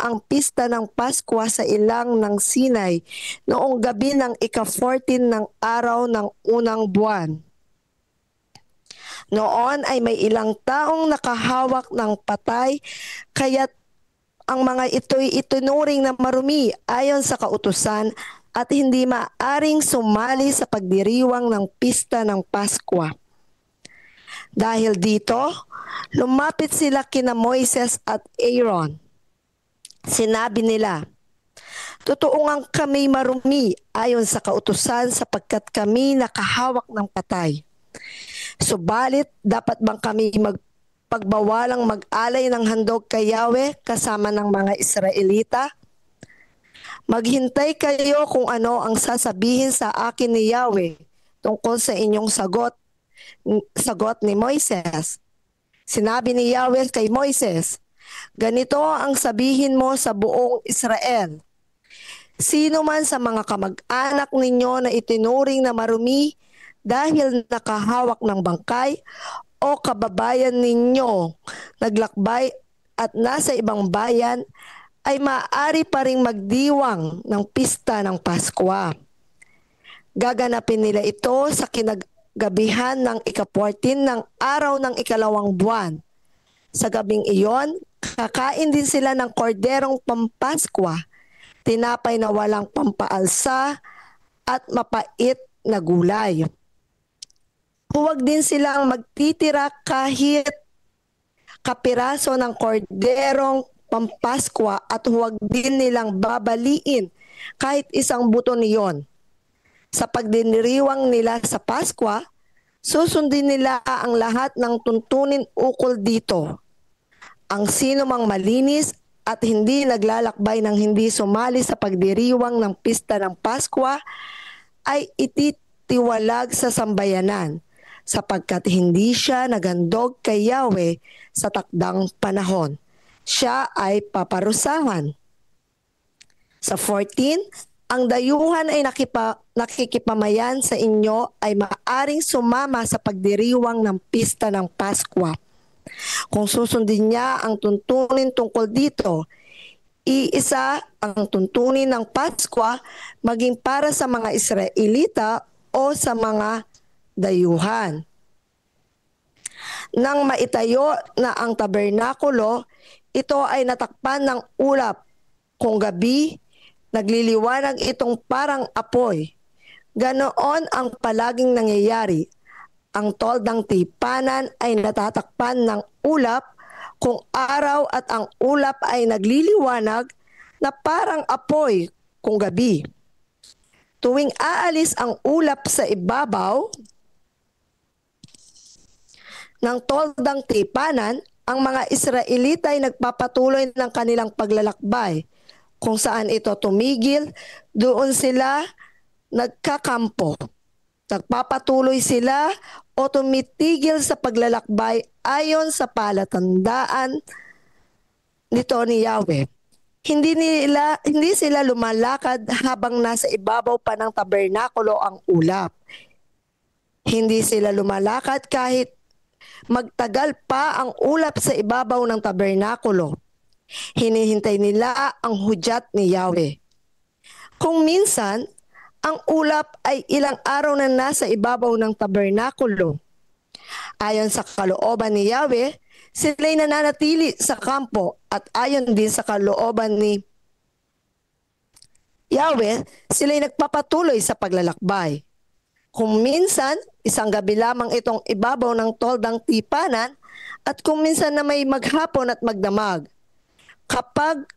ang pista ng Paskwa sa ilang ng Sinai noong gabi ng ika-14 ng araw ng unang buwan. Noon ay may ilang taong nakahawak ng patay, kaya't ang mga ito'y itinuring na marumi ayon sa kautusan at hindi maaring sumali sa pagdiriwang ng pista ng Paskwa. Dahil dito, lumapit sila kina Moises at Aaron. Sinabi nila, "Totoo ngang kami marumi ayon sa kautusan sapagkat kami nakahawak ng patay. Subalit, dapat bang kami pagbawalang mag-alay ng handog kay Yahweh kasama ng mga Israelita? Maghintay kayo kung ano ang sasabihin sa akin ni Yahweh tungkol sa inyong sagot ni Moises." Sinabi ni Yahweh kay Moises, "Ganito ang sabihin mo sa buong Israel. Sino man sa mga kamag-anak ninyo na itinuring na marumi dahil nakahawak ng bangkay o kababayan ninyo naglakbay at nasa ibang bayan ay maaari pa ring magdiwang ng pista ng Paskwa. Gaganapin nila ito sa kinagabihan ng ika-14 ng araw ng ikalawang buwan. Sa gabing iyon, kakain din sila ng korderong pampaskwa, tinapay na walang pampaalsa at mapait na gulay. Huwag din silang magtitira kahit kapiraso ng korderong pampaskwa at huwag din nilang babaliin kahit isang buto niyon. Sa pagdiriwang nila sa Paskwa, susundin nila ang lahat ng tuntunin ukol dito. Ang sino mang malinis at hindi naglalakbay ng hindi sumali sa pagdiriwang ng pista ng Paskwa ay ititiwalag sa sambayanan sapagkat hindi siya nagandog kay Yahweh sa takdang panahon. Siya ay paparusahan. Sa 14, ang dayuhan ay nakikipamayan sa inyo ay maaring sumama sa pagdiriwang ng pista ng Paskwa. Kung susundin niya ang tuntunin tungkol dito, iisa ang tuntunin ng Paskwa maging para sa mga Israelita o sa mga dayuhan. Nang maitayo na ang tabernakulo, ito ay natakpan ng ulap. Kung gabi, nagliliwanag itong parang apoy. Ganoon ang palaging nangyayari. Ang toldang tipanan ay natatakpan ng ulap kung araw at ang ulap ay nagliliwanag na parang apoy kung gabi. Tuwing aalis ang ulap sa ibabaw ng toldang tipanan, ang mga Israelita ay nagpapatuloy ng kanilang paglalakbay. Kung saan ito tumigil, doon sila nagkakampo. Nagpapatuloy sila o tumitigil sa paglalakbay ayon sa palatandaan nito ni Yahweh. Hindi sila lumalakad habang nasa ibabaw pa ng tabernakulo ang ulap. Hindi sila lumalakad kahit magtagal pa ang ulap sa ibabaw ng tabernakulo. Hinihintay nila ang hudyat ni Yahweh. Kung minsan, ang ulap ay ilang araw na nasa ibabaw ng tabernakulo. Ayon sa kalooban ni Yahweh, sila'y nananatili sa kampo at ayon din sa kalooban ni Yahweh, sila'y nagpapatuloy sa paglalakbay. Kung minsan, isang gabi lamang itong ibabaw ng toldang tipanan at kung minsan na may maghapon at magdamag. Kapag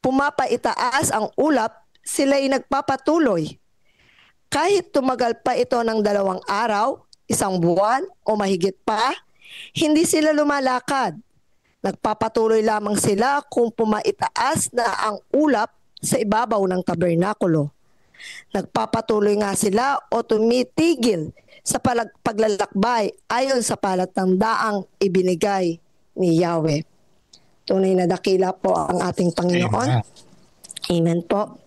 pumapaitaas ang ulap, sila'y nagpapatuloy. Kahit tumagal pa ito ng 2 araw, 1 buwan o mahigit pa, hindi sila lumalakad. Nagpapatuloy lamang sila kung pumaitaas na ang ulap sa ibabaw ng tabernakulo. Nagpapatuloy nga sila o tumitigil sa paglalakbay ayon sa palatandaang ibinigay ni Yahweh. Tunay na dakila po ang ating Panginoon. Amen. Amen po.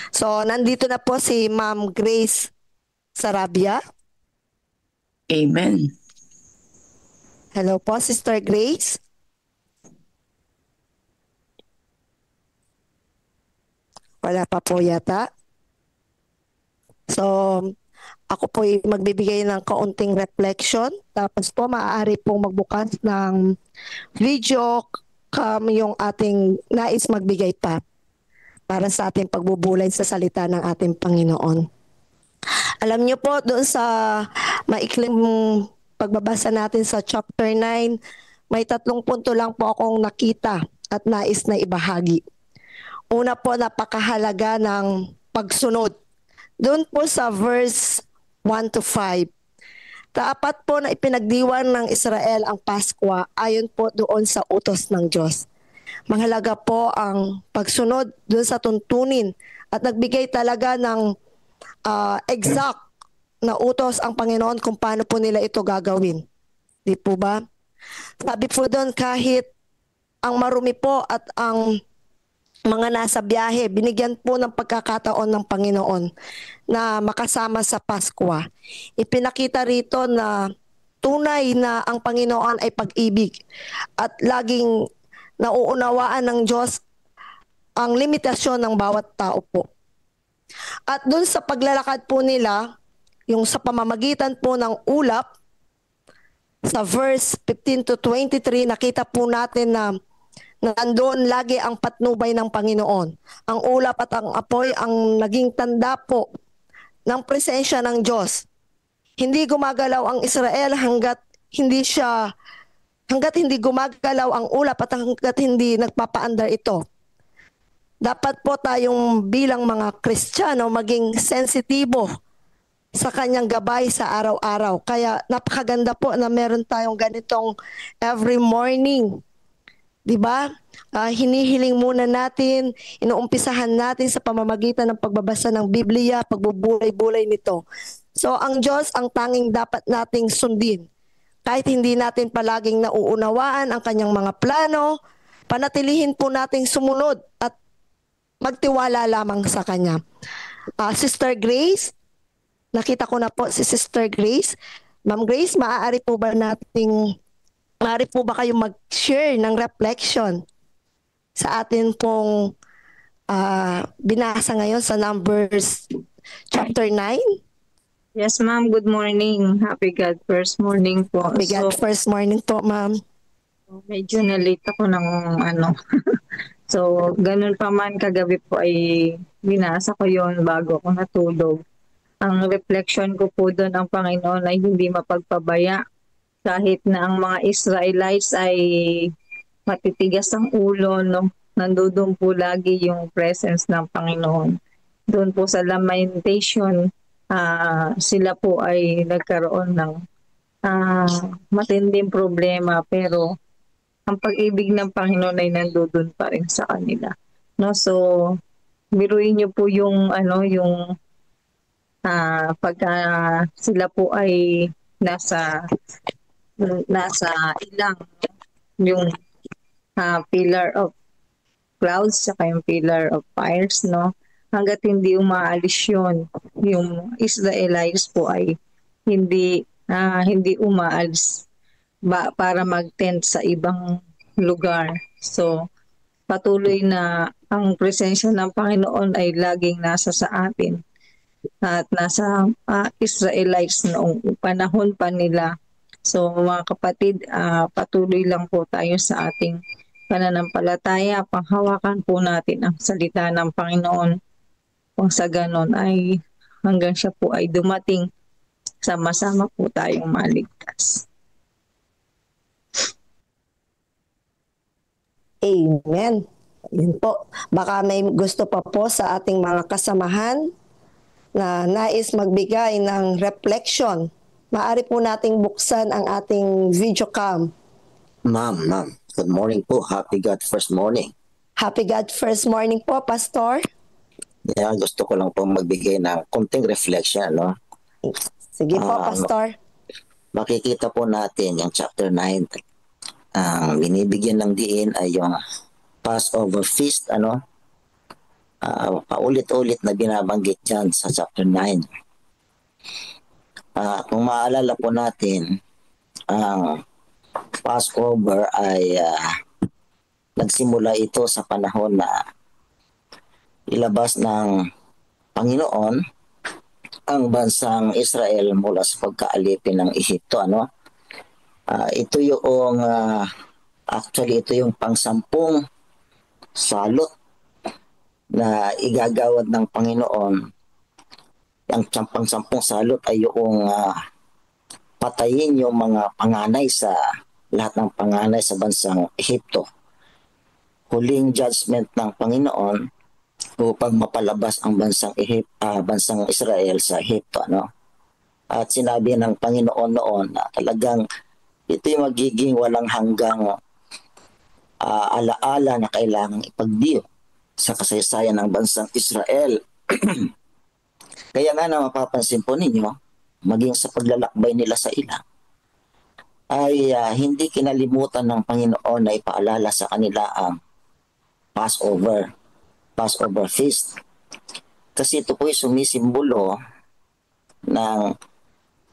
So, nandito na po si Ma'am Grace Sarabia. Amen. Hello po, Sister Grace. wala pa po yata. So, ako po ay magbibigay ng kaunting reflection. Tapos po, maaari pong magbukas ng video yung ating nais magbigay pa para sa ating pagbubulay sa salita ng ating Panginoon. Alam niyo po, doon sa maikling pagbabasa natin sa chapter 9, may 3 punto lang po akong nakita at nais na ibahagi. Una po, napakahalaga ng pagsunod. Doon po sa verse 1 to 5. Dapat po na ipinagdiwan ng Israel ang Paskwa ayon po doon sa utos ng Diyos. Mahalaga po ang pagsunod doon sa tuntunin at nagbigay talaga ng exact na utos ang Panginoon kung paano po nila ito gagawin. Di po ba? Sabi po doon, kahit ang marumi po at ang mga nasa biyahe, binigyan po ng pagkakataon ng Panginoon na makasama sa Paskwa. Ipinakita rito na tunay na ang Panginoon ay pag-ibig at laging nauunawaan ng Diyos ang limitasyon ng bawat tao po. At doon sa paglalakad po nila, yung sa pamamagitan po ng ulap, sa verse 15 to 23, nakita po natin na nandoon lagi ang patnubay ng Panginoon. Ang ulap at ang apoy ang naging tanda po ng presensya ng Diyos. Hindi gumagalaw ang Israel hanggat hindi gumagalaw ang ulap at hanggat hindi nagpapaandar ito. Dapat po tayong bilang mga Kristiyano maging sensitibo sa kanyang gabay sa araw-araw. Kaya napakaganda po na meron tayong ganitong every morning. Diba? Hinihiling muna natin, inuumpisahan natin sa pamamagitan ng pagbabasa ng Biblia, pagbubulay-bulay nito. So ang Diyos ang tanging dapat nating sundin. Kahit hindi natin palaging nauunawaan ang kanyang mga plano, panatilihin po nating sumunod at magtiwala lamang sa kanya. Sister Grace, nakita ko na po si Sister Grace. Ma'am Grace, maaari po ba kayong mag-share ng reflection sa atin pong binasa ngayon sa Numbers chapter 9? Yes, ma'am. Good morning. Happy God first morning po. Happy God first morning po, ma'am. Medyo na-late ako ng So, ganun pa man kagabi po ay binasa ko yon bago ako natulog. Ang reflection ko po doon, ang Panginoon ay hindi mapagpabaya. Kahit na ang mga Israelites ay matitigas ang ulo, no? Nandoon po lagi yung presence ng Panginoon. Doon po sa lamentation, sila po ay nagkaroon ng matinding problema, pero ang pag-ibig ng Panginoon ay nandoon pa rin sa kanila. No? So, biruin niyo po yung pagka sila po ay nasa ilang yung pillar of clouds saka yung pillar of fires, no? Hanggat hindi umaalis yun, yung Israelites po ay hindi umaalis para mag-tent sa ibang lugar. So, patuloy na ang presensya ng Panginoon ay laging nasa sa atin at nasa Israelites noong panahon pa nila. So mga kapatid, patuloy lang po tayo sa ating pananampalataya, panghawakan po natin ang salita ng Panginoon. Kung sa ganon ay hanggang siya po ay dumating, sama-sama po tayong maligtas. Amen. Yun po. Baka may gusto pa po sa ating mga kasamahan na nais magbigay ng reflection. Maaari po nating buksan ang ating video cam. Ma'am, good morning po. Happy God first morning. Happy God first morning po, Pastor. Yeah, gusto ko lang po magbigay ng konting reflection, no? Sige po, Pastor. Makikita po natin yung chapter 9. Ang binibigyan ng diin ay yung Passover feast, ano? Paulit-ulit na binabanggit dyan sa chapter 9. Kung maalala po natin, ang Passover ay nagsimula ito sa panahon na ilabas ng Panginoon ang bansang Israel mula sa pagkaalipin ng Ehipto. Ito yung actually ito yung pangsampung salot na igagawad ng Panginoon. Ang pangsampung salot ay yung patayin yung mga panganay sa lahat ng panganay sa bansang Ehipto. Huling judgment ng Panginoon upang mapalabas ang bansang Israel sa Ehipto. At sinabi ng Panginoon noon na talagang ito yung magiging walang hanggang alaala na kailangang ipagdiyo sa kasaysayan ng bansang Israel. Kaya nga na mapapansin po ninyo, maging sa paglalakbay nila sa ilang, ay hindi kinalimutan ng Panginoon na ipaalala sa kanila ang Passover feast. Kasi ito po ay sumisimbolo ng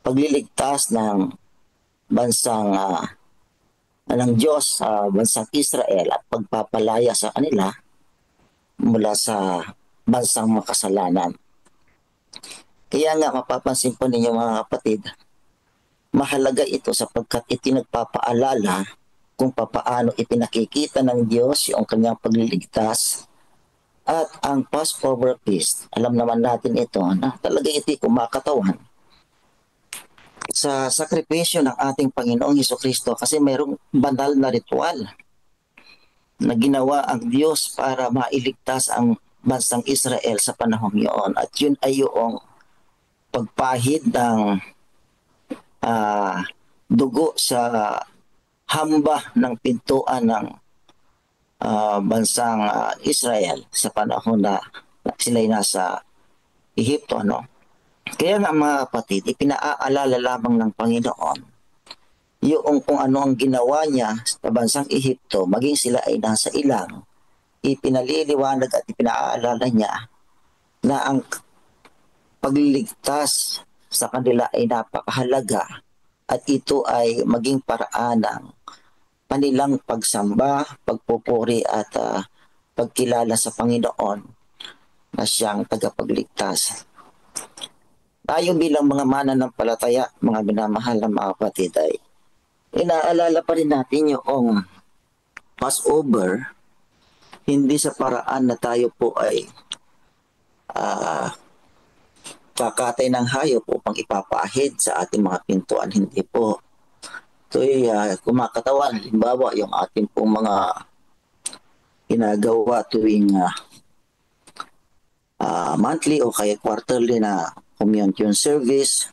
pagliligtas ng bansang ng Diyos sa bansang Israel at pagpapalaya sa kanila mula sa bansang makasalanan. Kaya nga mapapansin po ninyo mga kapatid, mahalaga ito sapagkat itinagpapaalala kung papaano ipinakikita ng Diyos yung kanyang pagliligtas. At ang Passover feast, alam naman natin ito na talaga iti kumakatawan sa sakripisyo ng ating Panginoong Hesukristo kasi mayroong banal na ritual na ginawa ang Diyos para mailigtas ang bansang Israel sa panahong iyon. At yun ay yung pagpahid ng dugo sa hamba ng pintuan ng bansang Israel sa panahon na sila'y nasa Ehipto. Kaya nga mga kapatid, ipinaalala lamang ng Panginoon yung kung ano ang ginawa niya sa bansang Ehipto, maging sila ay nasa ilang, ipinaliliwanag at ipinaalala niya na ang pagliligtas sa kanila ay napakahalaga at ito ay maging paraan ng kanilang pagsamba, pagpupuri at pagkilala sa Panginoon na siyang tagapagligtas. Tayo bilang mga mananampalataya, mga minamahal na mga kapatid, ay inaalala pa rin natin yung Passover, hindi sa paraan na tayo po ay kakatay ng hayop upang ipapahid sa ating mga pintuan. Hindi po. Ito'y kumakatawan. Halimbawa, yung ating pong mga ginagawa tuwing monthly o kaya quarterly na communion service.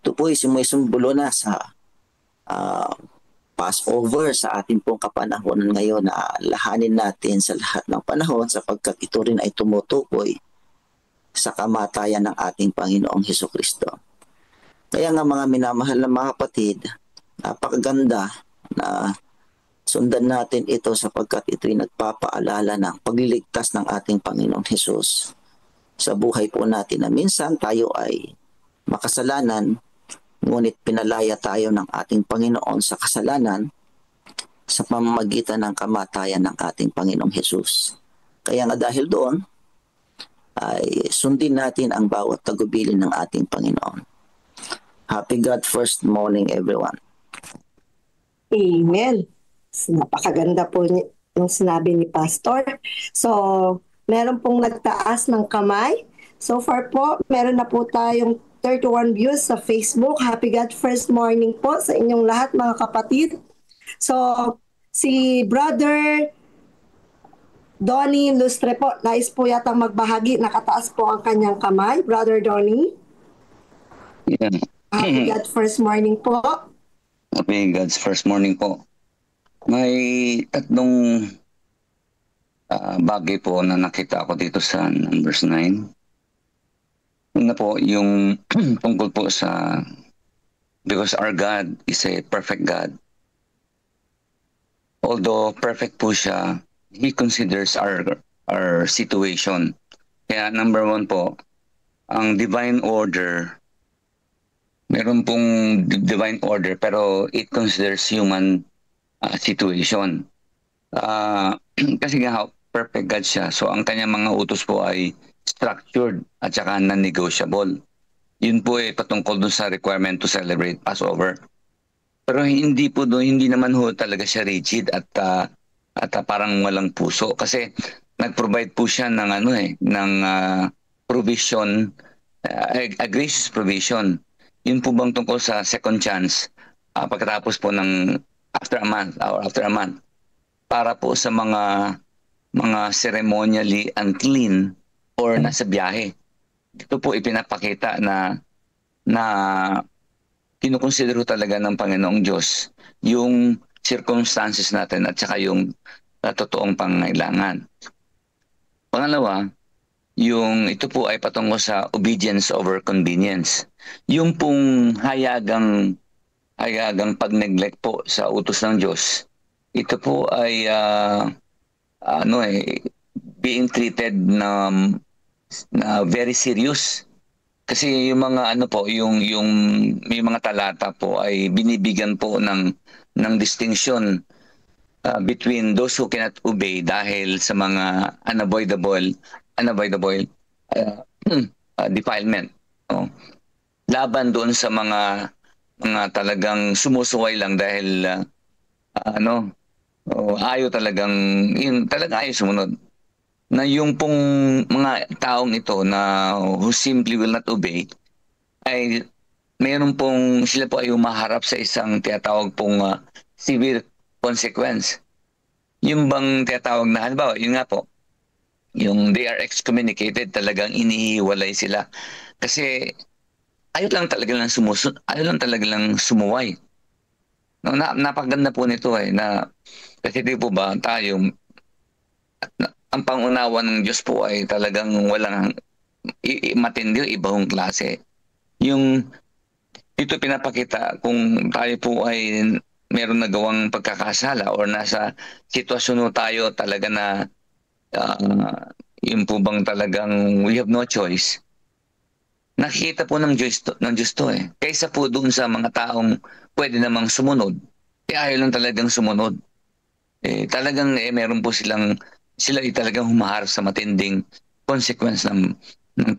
Ito po ay sumisimbolo na sa Passover sa ating pong kapanahonan ngayon na lahanin natin sa lahat ng panahon sapagkat ito rin ay tumutukoy sa kamatayan ng ating Panginoong Hesukristo. Kaya nga mga minamahal na mga kapatid, napakaganda na sundan natin ito sapagkat ito'y nagpapaalala ng pagliligtas ng ating Panginoong Hesus sa buhay po natin na minsan tayo ay makasalanan, ngunit pinalaya tayo ng ating Panginoon sa kasalanan sa pamamagitan ng kamatayan ng ating Panginoong Hesus. Kaya nga dahil doon, ay sundin natin ang bawat tagubilin ng ating Panginoon. Happy God First morning, everyone. Amen. Napakaganda po yung sinabi ni Pastor. So, meron pong nagtaas ng kamay. So far po, meron na po tayong 31 views sa Facebook. Happy God First morning po sa inyong lahat mga kapatid. So, si Brother Donnie Lustre po, nais po yata magbahagi. Nakataas po ang kanyang kamay. Brother Donnie. Yeah. Happy God First morning po. Happy God's first morning po. May tatlong bagay po na nakita ko dito sa Numbers 9. Una po, yung tungkol po sa because our God is a perfect God. Although perfect po siya, He considers our situation. Kaya number 1 po, ang divine order, meron pong divine order pero it considers human situation. Kasi nga perfect God siya. So ang kanyang mga utos po ay structured at saka non-negotiable. Yun po ay patungkol dun sa requirement to celebrate Passover. Pero hindi po doon, hindi naman ho talaga siya rigid at parang walang puso kasi nag-provide po siya ng ng provision, a gracious provision. Yun po bang tungkol sa second chance pagkatapos po ng after a month para po sa mga ceremonially unclean or nasa biyahe. Dito po ipinapakita na kinukonsidero talaga ng Panginoong Diyos yung circumstances natin at saka yung totoong pangangailangan. Pangalawa, ito po ay patungkol sa obedience over convenience. Yung pong hayagang pag-neglect po sa utos ng Diyos, ito po ay being treated na very serious. Kasi yung mga yung may mga talata po ay binibigyan po ng distinction between those who cannot obey dahil sa mga unavoidable defilement. No? Laban doon sa mga talagang sumusuway lang dahil ayaw talagang ayaw sumunod. Na yung pong mga taong ito na who simply will not obey ay mayroon pong sila po ay humaharap sa isang tinatawag pong severe consequence. Yung bang tinatawag na halimbawa, yun nga po, yung they are excommunicated, talagang inihiwalay sila. Kasi ayaw lang talaga lang sumuway. No, napakaganda po nito na kasi di po ba tayo ang pangunawa ng Diyos po ay talagang walang matindi, ibang klase. Ito pinapakita kung tayo po ay meron nagawang pagkakasala or nasa sitwasyon tayo talaga na yun po bang talagang we have no choice. Nakikita po ng Diyos to Kaysa po doon sa mga taong pwede namang sumunod, ayaw lang talagang sumunod. Talagang meron po sila ay talagang humaharap sa matinding consequence ng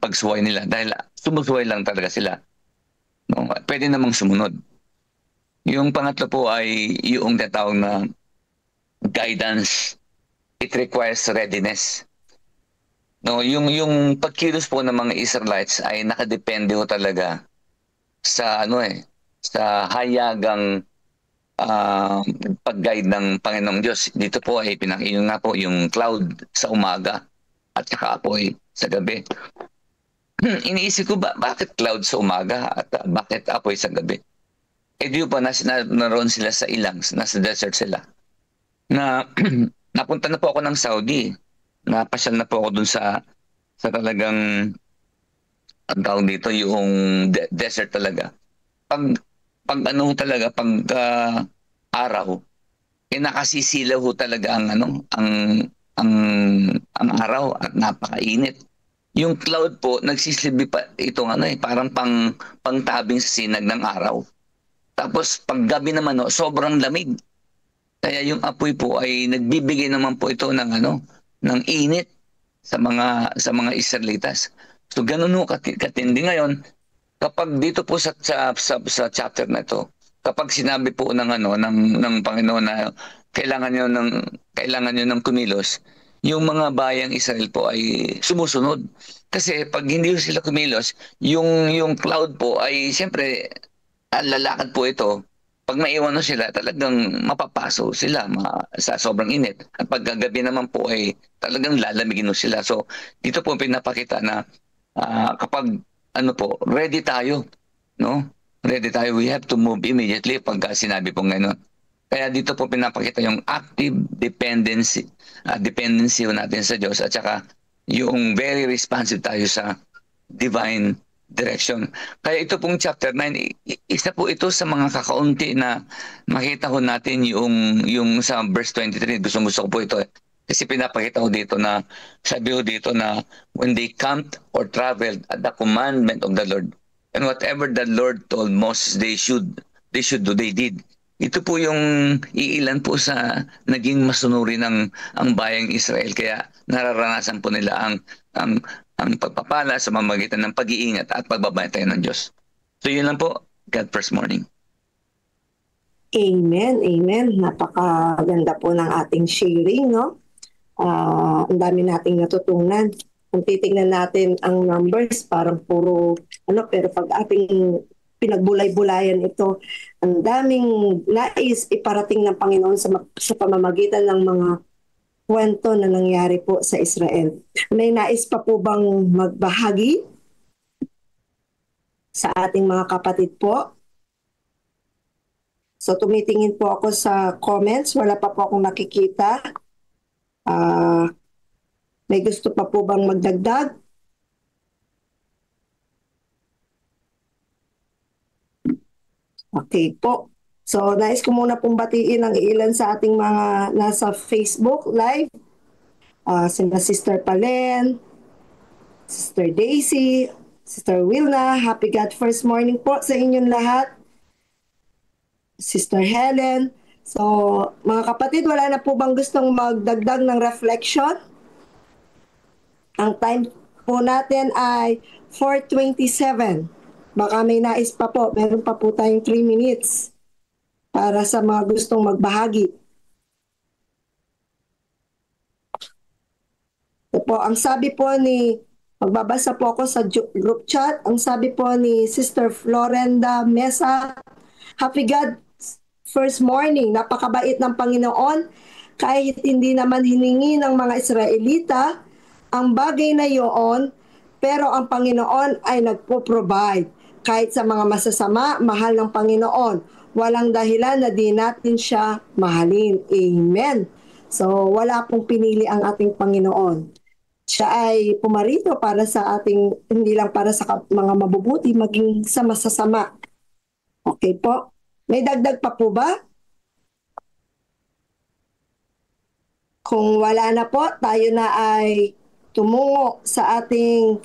pagsuway nila dahil sumusuway lang talaga sila. No? Pwede namang sumunod. Yung pangatlo po ay yung tinatawag na guidance. It requires readiness. No, yung pagkilos po ng mga Israelites ay nakadepende ho talaga sa sa hayagang pag-guide ng Panginoong Diyos. Dito po ay pinakinggan nga po yung cloud sa umaga at saka apoy sa gabi. Iniisip ko bakit cloud sa umaga at bakit apoy sa gabi? Di ba naroon sila sa ilang, nasa desert sila. Napunta na po ako ng Saudi. Napasyal na po ako dun sa talagang ang tawag dito yung desert talaga. Pag araw, nakasisilaw ho talaga ang araw at napakainit. Yung cloud po nagsisilbi pa itong parang pangtabing sa sinag ng araw. Tapos pag gabi naman sobrang lamig. Kaya yung apoy po ay nagbibigay naman po ito ng init sa mga Israelitas. So ganun ho katindi ngayon. Kapag dito po sa chapter na ito, kapag sinabi po ng Panginoon na kailangan niyo ng kumilos, yung mga bayang Israel po ay sumusunod. Kasi pag hindi sila kumilos, yung cloud po ay siyempre lalakad po ito. Pag maiwan sila, talagang mapapaso sila sa sobrang init. At pag gabi naman po ay talagang lalamigin sila. So dito po pinapakita na kapag ready tayo, no? Ready tayo, we have to move immediately pag sinabi po ngayon. Kaya dito po pinapakita yung active dependency natin sa Diyos at saka yung very responsive tayo sa divine direction. Kaya ito pong chapter 9, isa po ito sa mga kakaunti na makita ho natin yung sa verse 23. Gusto ko po ito Kasi pinapakita ko dito na, sabi ko dito na when they camped or traveled at the commandment of the Lord, and whatever the Lord told Moses they should do, they did. ito po yung iilan po sa naging masunuri ng ang bayang Israel, kaya nararanasan po nila ang pagpapala sa mamagitan ng pag-iingat at pagbabantay ng Diyos. So yun lang po. God first morning. Amen, amen. Napakaganda po ng ating sharing, no? Ang dami nating natutunan. Kung titingnan natin ang numbers, parang puro, pero pag ating pinagbulay-bulayan ito, ang daming nais iparating ng Panginoon sa pamamagitan ng mga kwento na nangyari po sa Israel. May nais pa po bang magbahagi sa ating mga kapatid po? So tumitingin po ako sa comments, wala pa po akong nakikita. May gusto pa po bang magdagdag? Okay po. So nais ko muna pong batiin ang ilan sa ating mga nasa Facebook Live. Sina Sister Palen, Sister Daisy, Sister Wilna, happy God first morning po sa inyong lahat. Sister Helen. So, mga kapatid, wala na po bang gustong magdagdag ng reflection? Ang time po natin ay 4:27. Baka may nais pa po. Meron pa po tayong 3 minutes para sa mga gustong magbahagi. Ito po, ang sabi po magbabasa po ako sa group chat. Ang sabi po ni Sister Florenda Mesa, happy God first morning, napakabait ng Panginoon kahit hindi naman hiningi ng mga Israelita ang bagay na iyon, pero ang Panginoon ay nagpo-provide. Kahit sa mga masasama, mahal ng Panginoon. Walang dahilan na di natin siya mahalin. Amen. So wala pong pinili ang ating Panginoon. Siya ay pumarito para sa ating, hindi lang para sa mga mabubuti, maging sa masasama. Okay po. May dagdag pa po ba? Kung wala na po, tayo na ay tumungo sa ating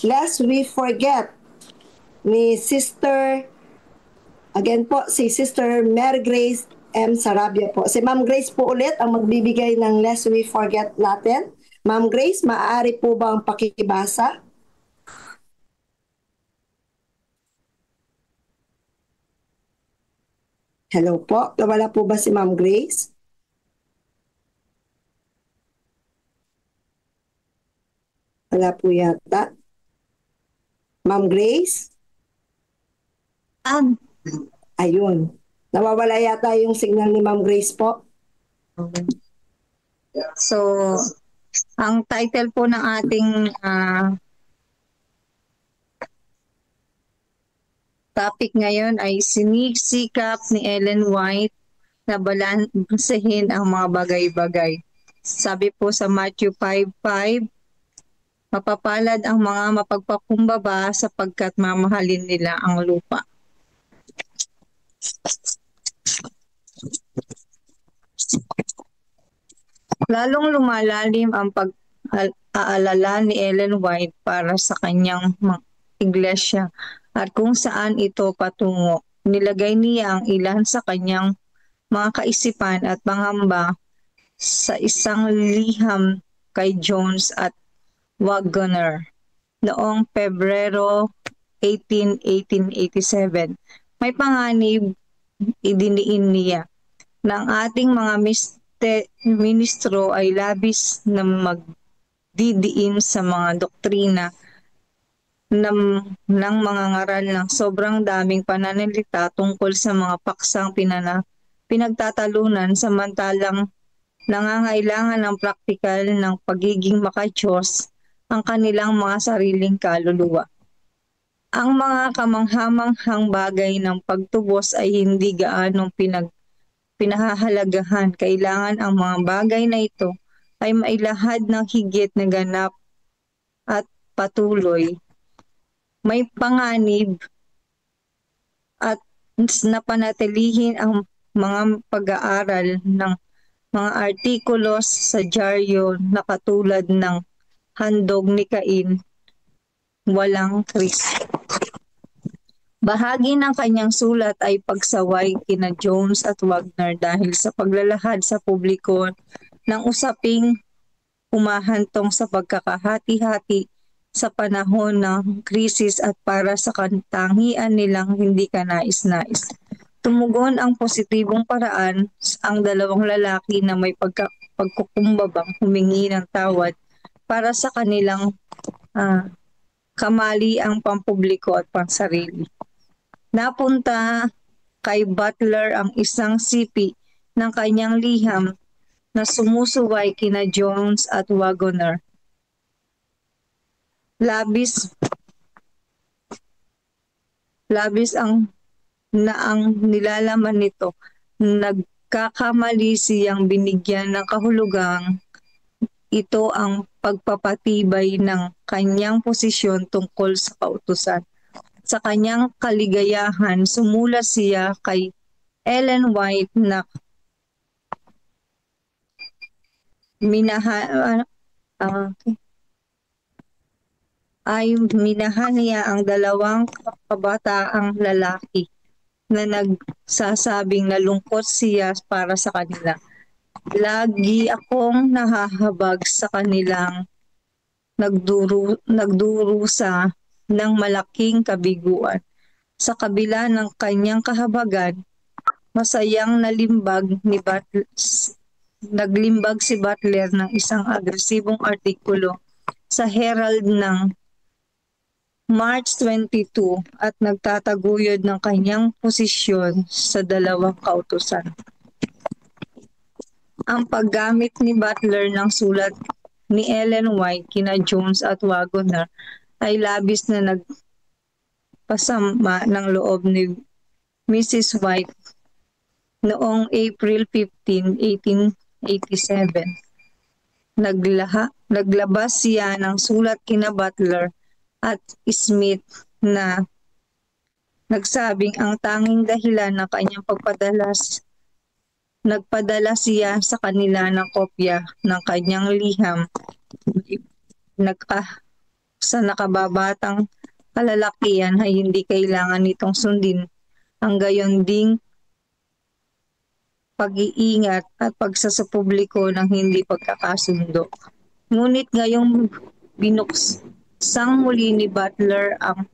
Lest We Forget ni Sister, again po, si Sister Mary Grace M. Sarabia po. Si Ma'am Grace po ulit ang magbibigay ng Lest We Forget natin. Ma'am Grace, maaari po ba ang pakibasa? Hello po. Nawala po ba si Ma'am Grace? Wala po yata. Ma'am Grace? Ayun. Nawawala yata yung signal ni Ma'am Grace po. So, ang title po ng ating topic ngayon ay sinisikap ni Ellen White na balansehin ang mga bagay-bagay. Sabi po sa Matthew 5:5, mapapalad ang mga mapagpakumbaba sapagkat mamahalin nila ang lupa. Lalong lumalalim ang pag-aalala ni Ellen White para sa kanyang iglesia at kung saan ito patungo. Nilagay niya ang ilan sa kanyang mga kaisipan at pangamba sa isang liham kay Jones at Waggoner noong Pebrero 18, 1887. May panganib idiniin niya na ang ating mga ministro ay labis na magdidiin sa mga doktrina ng mga ngaral ng sobrang daming pananalita tungkol sa mga paksang pinagtatalunan samantalang nangangailangan ng praktikal ng pagiging makadiyos ang kanilang mga sariling kaluluwa. Ang mga kamanghamanghang bagay ng pagtubos ay hindi gaanong pinahahalagahan. Kailangan ang mga bagay na ito ay mailahad ng higit na ganap at patuloy. May panganib at napanatilihin ang mga pag-aaral ng mga artikulos sa dyaryo na katulad ng handog ni Cain, walang Kristo. Bahagi ng kanyang sulat ay pagsaway kina Jones at Wagner dahil sa paglalahad sa publiko ng usaping humahantong sa pagkakahati-hati sa panahon ng krisis at para sa katangian nilang hindi kanais-nais. Tumugon ang positibong paraan ang dalawang lalaki na may pagkukumbabang humingi ng tawad para sa kanilang kamali ang pampubliko at pansarili. Napunta kay Butler ang isang sipi ng kanyang liham na sumusuway kina Jones at Wagner. Labis ang nilalaman nito. Nagkakamali siyang binigyan ng kahulugang ito ang pagpapatibay ng kanyang posisyon tungkol sa kautusan. Sa kanyang kaligayahan, sumulat siya kay Ellen White na minahan niya ang dalawang kabataang lalaki na nagsasabing nalungkot siya para sa kanila. Lagi akong nahahabag sa kanilang nagdurusa ng malaking kabiguan. Sa kabila ng kanyang kahabagan, masayang naglimbag si Butler ng isang agresibong artikulo sa Herald ng March 22 at nagtataguyod ng kanyang posisyon sa dalawang kautusan. Ang paggamit ni Butler ng sulat ni Ellen White kina Jones at Wagner ay labis na nagpasama ng loob ni Mrs. White noong April 15, 1887. Naglabas siya ng sulat kina Butler at Smith na nagsabing ang tanging dahilan ng kanyang nagpadala siya sa kanila ng kopya ng kanyang liham sa nakababatang kalalakihan ay hindi kailangan nitong sundin ang gayon ding pag-iingat at pagsasapubliko ng hindi pagkakasundo. Ngunit ngayong binuksang muli ni Butler ang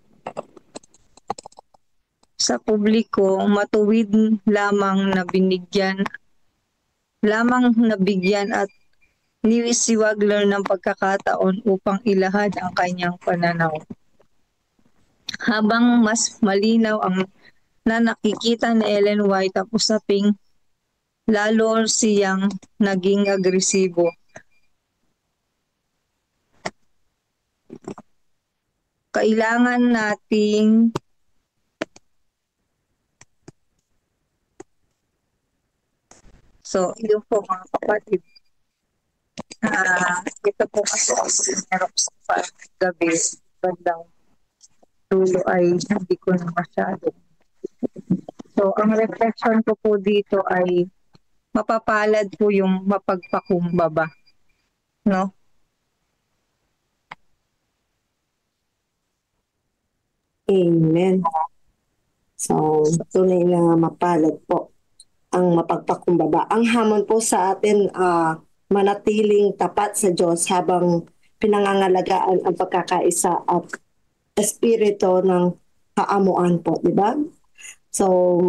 sa publiko, matuwid lamang nabigyan at ni si Wagner ng pagkakataon upang ilahad ang kanyang pananaw. Habang mas malinaw ang na nakikita ni Ellen White ang usaping, lalo siyang naging agresibo. Kailangan nating yun po mga kapatid. Ito po kasi meron sa gabi, bandang dulo ay hindi ko na masyado. So, ang reflection ko po dito ay mapapalad po yung mapagpakumbaba. No? Amen. So, tunay na mapalad po ang mapagpakumbaba. Ang hamon po sa atin manatiling tapat sa Diyos habang pinangangalagaan ang pagkakaisa at espiritu ng kaamuan po, di ba? So,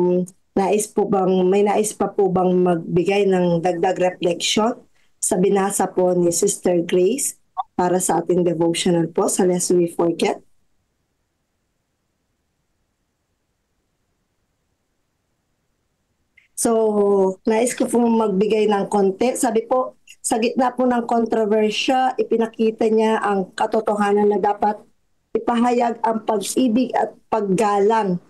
may nais pa po bang magbigay ng dagdag reflection sa binasa po ni Sister Grace para sa ating devotional po sa Lest We Forget? So, nais ko pong magbigay ng konti. Sabi po, sa gitna po ng kontrobersya, ipinakita niya ang katotohanan na dapat ipahayag ang pag-ibig at paggalang,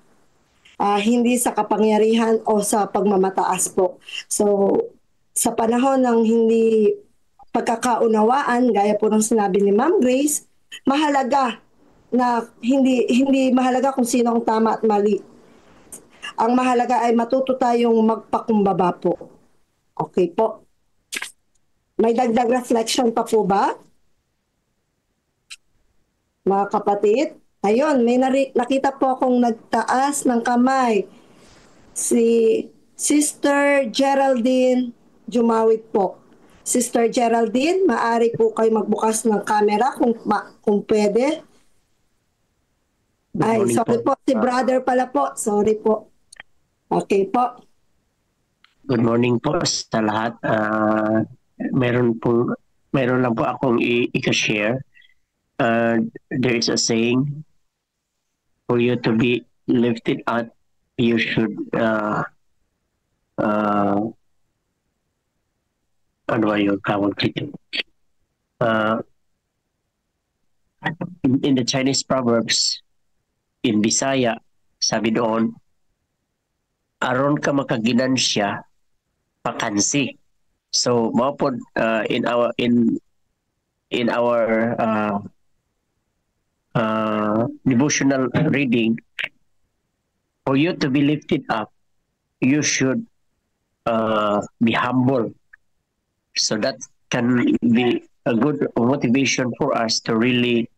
hindi sa kapangyarihan o sa pagmamataas po. So, sa panahon ng hindi pagkakaunawaan, gaya po ng sinabi ni Ma'am Grace, mahalaga na hindi mahalaga kung sino ang tama at mali. Ang mahalaga ay matuto tayong magpakumbaba po. Okay po. May dagdag reflection pa po ba? Mga kapatid? Ayun, may nakita po akong nagtaas ng kamay. Si Sister Geraldine Jumawit po. Sister Geraldine, maaari po kayo magbukas ng camera kung pwede. Good Ay, morning sorry po. Si po. brother pala po. Sorry po. Okay po. Good morning po sa lahat. Meron lang po akong i-share. There is a saying, for you to be lifted up, you should ano ba yung tawag dito? In the Chinese proverbs, in Bisaya, sabi doon, aron ka makaginansya, pakansi. So, mao in our devotional reading, for you to be lifted up, you should be humble. So that can be a good motivation for us to really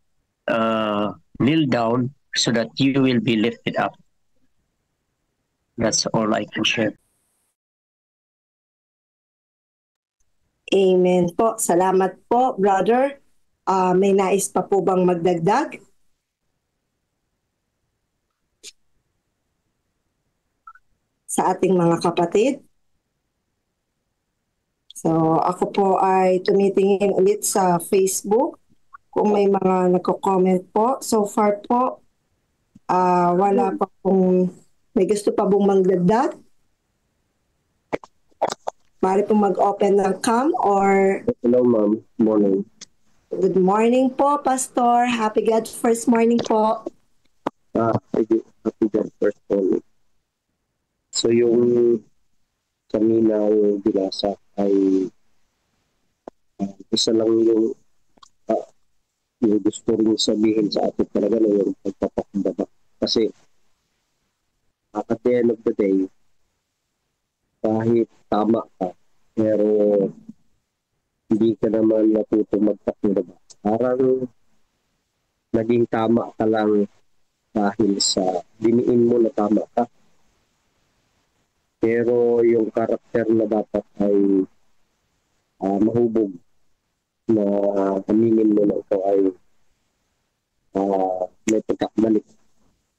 kneel down so that you will be lifted up. That's all I can share. Amen po. Salamat po, brother. May nais pa po bang magdagdag? Sa ating mga kapatid? So, ako po ay tumitingin ulit sa Facebook kung may mga nagko-comment po. So far po, wala pa pong may gusto pa bong magdagdag. Mari po mag-open ng cam or... Hello, ma'am. Morning. Good morning po, Pastor. Happy God first morning po. Happy God first morning. So, yung kanina yung binasa ay isa lang yung gusto rin sabihin sa atin talaga na yung pagpapakumbaba. Kasi at the end of the day, kahit tama ka, pero hindi ka naman natutong magpakumbaba. Parang naging tama ka lang dahil sa diniin mo na tama ka. Pero yung karakter na dapat ay mahubog na aminin mo na ito ay may pagkakamali.